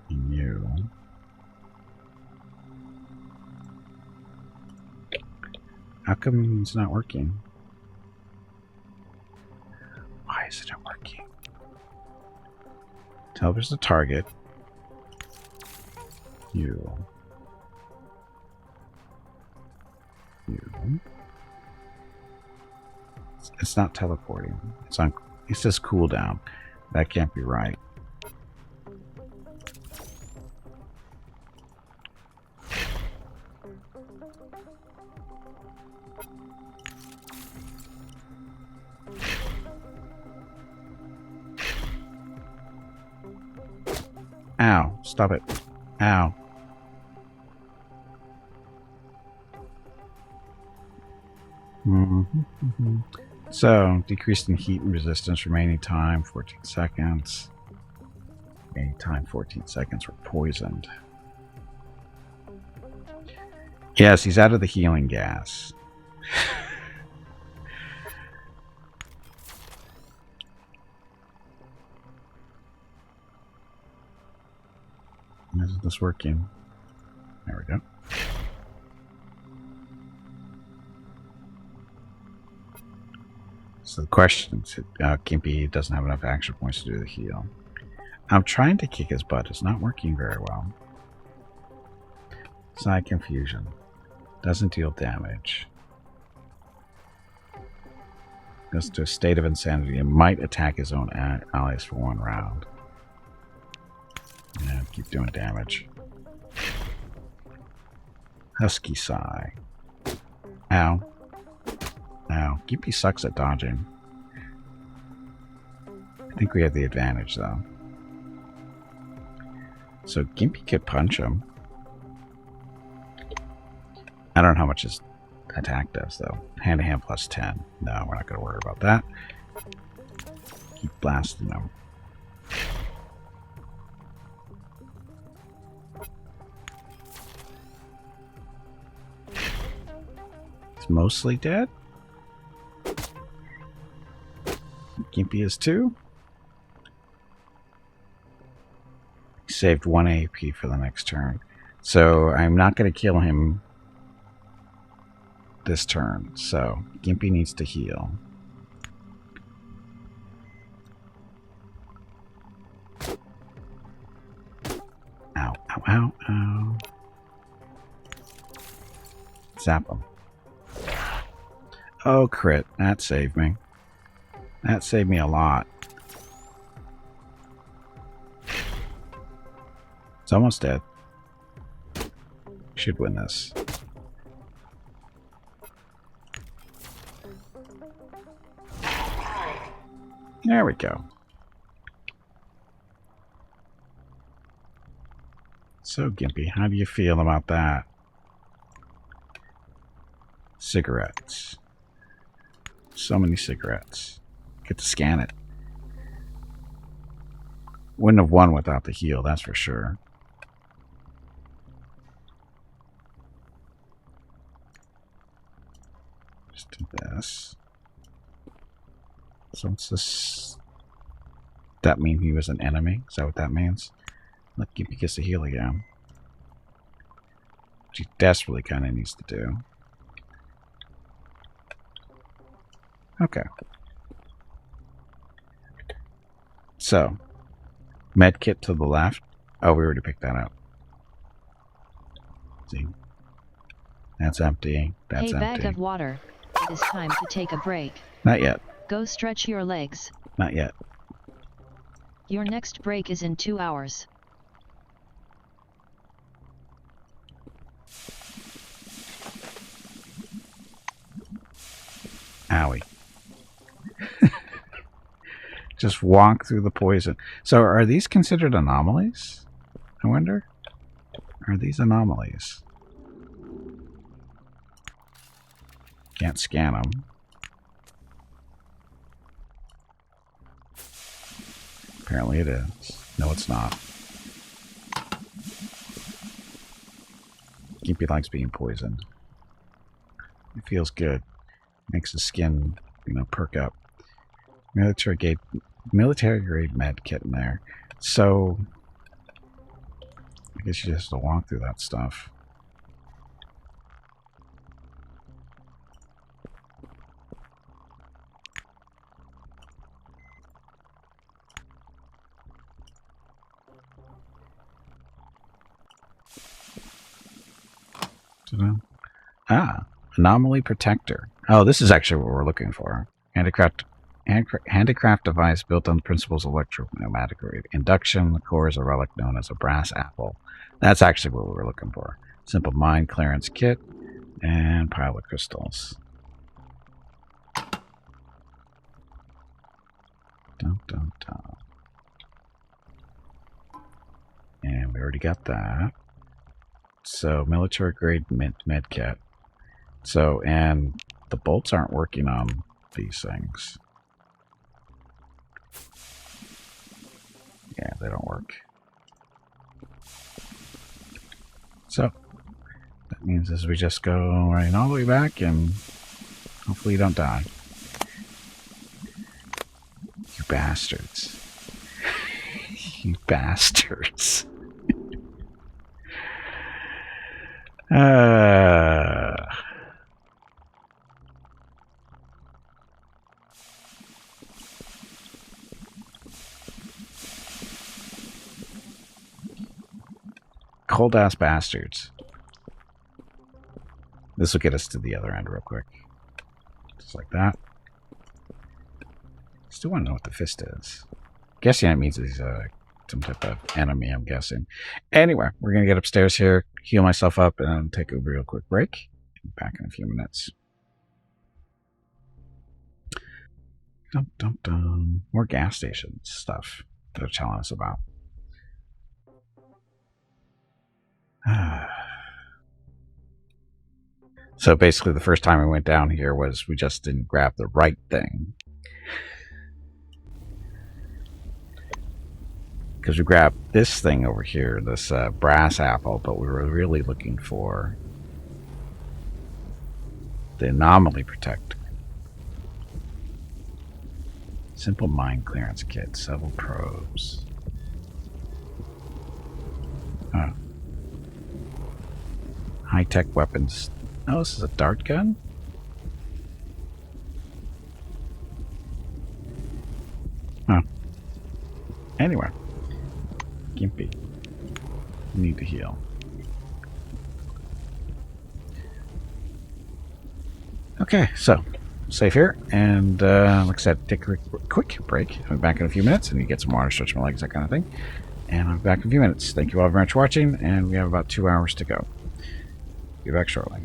and you. How come it's not working? Why isn't it working? Teleport's the target. You. It's not teleporting. It's on. It says cooldown. That can't be right. Ow. Stop it. Ow. So, decreased in heat and resistance, remaining time 14 seconds. Remaining time 14 seconds. We're poisoned. Yes, he's out of the healing gas. Isn't this working? There we go. So the question is, Gimpy doesn't have enough action points to do the heal. I'm trying to kick his butt. It's not working very well. Side confusion. Doesn't deal damage. Goes to a state of insanity and might attack his own allies for 1 round. Yeah, keep doing damage. Husky sigh. Ow. Ow. Gimpy sucks at dodging. I think we have the advantage, though. So Gimpy could punch him. I don't know how much his attack does, though. Hand-to-hand plus 10. No, we're not going to worry about that. Keep blasting him. He's mostly dead. Gimpy is too. He saved 1 AP for the next turn. So I'm not going to kill him this turn. So Gimpy needs to heal. Ow, ow, ow, ow. Zap him. Oh, crit. That saved me. That saved me a lot. It's almost dead. Should win this. There we go. So, Gimpy, how do you feel about that? Cigarettes. So many cigarettes. Get to scan it. Wouldn't have won without the heal, that's for sure. Just do this. So what's this? That mean he was an enemy? Is that what that means? Let Gimpy gets the heal again. Which he desperately kind of needs to do. Okay. So, medkit to the left. Oh, we already picked that up. See? That's empty. That's hey, bag empty. of water. It is time to take a break. Not yet. Go stretch your legs. Not yet. Your next break is in 2 hours. Owie. Just walk through the poison. So are these considered anomalies? I wonder. Are these anomalies? Can't scan them. Apparently it is. No, it's not. Gimpy likes being poisoned. It feels good. Makes the skin, perk up. Military grade med kit in there. So I guess you just have to walk through that stuff. Anomaly protector. Oh, this is actually what we're looking for. Handicraft device built on the principles of electropneumatic induction. The core is a relic known as a brass apple. That's actually what we were looking for. Simple mine clearance kit and pile of crystals. Dun, dun, dun. And we already got that. So military grade med kit. So, and the bolts aren't working on these things. Yeah, they don't work. So, that means as we just go right all the way back and Hopefully you don't die. You bastards. You bastards. Cold ass bastards. This will get us to the other end real quick. Just like that. Still want to know what the fist is. Guessing it means he's some type of enemy, I'm guessing. Anyway, we're going to get upstairs here, heal myself up, and take a real quick break. Back in a few minutes. Dum, dum, dum. More gas station stuff that they're telling us about. So basically the first time we went down here was we just didn't grab the right thing. Because we grabbed this thing over here, this brass apple, but we were really looking for the anomaly protector. Simple mine clearance kit, several probes. Huh. High-tech weapons. Oh, this is a dart gun? Huh. Anyway. Gimpy. You need to heal. Okay, so save here, and like I said, take a quick break. I'll be back in a few minutes, and you get some water, stretch my legs, that kind of thing. And I'll be back in a few minutes. Thank you all very much for watching, and we have about 2 hours to go. Be back shortly.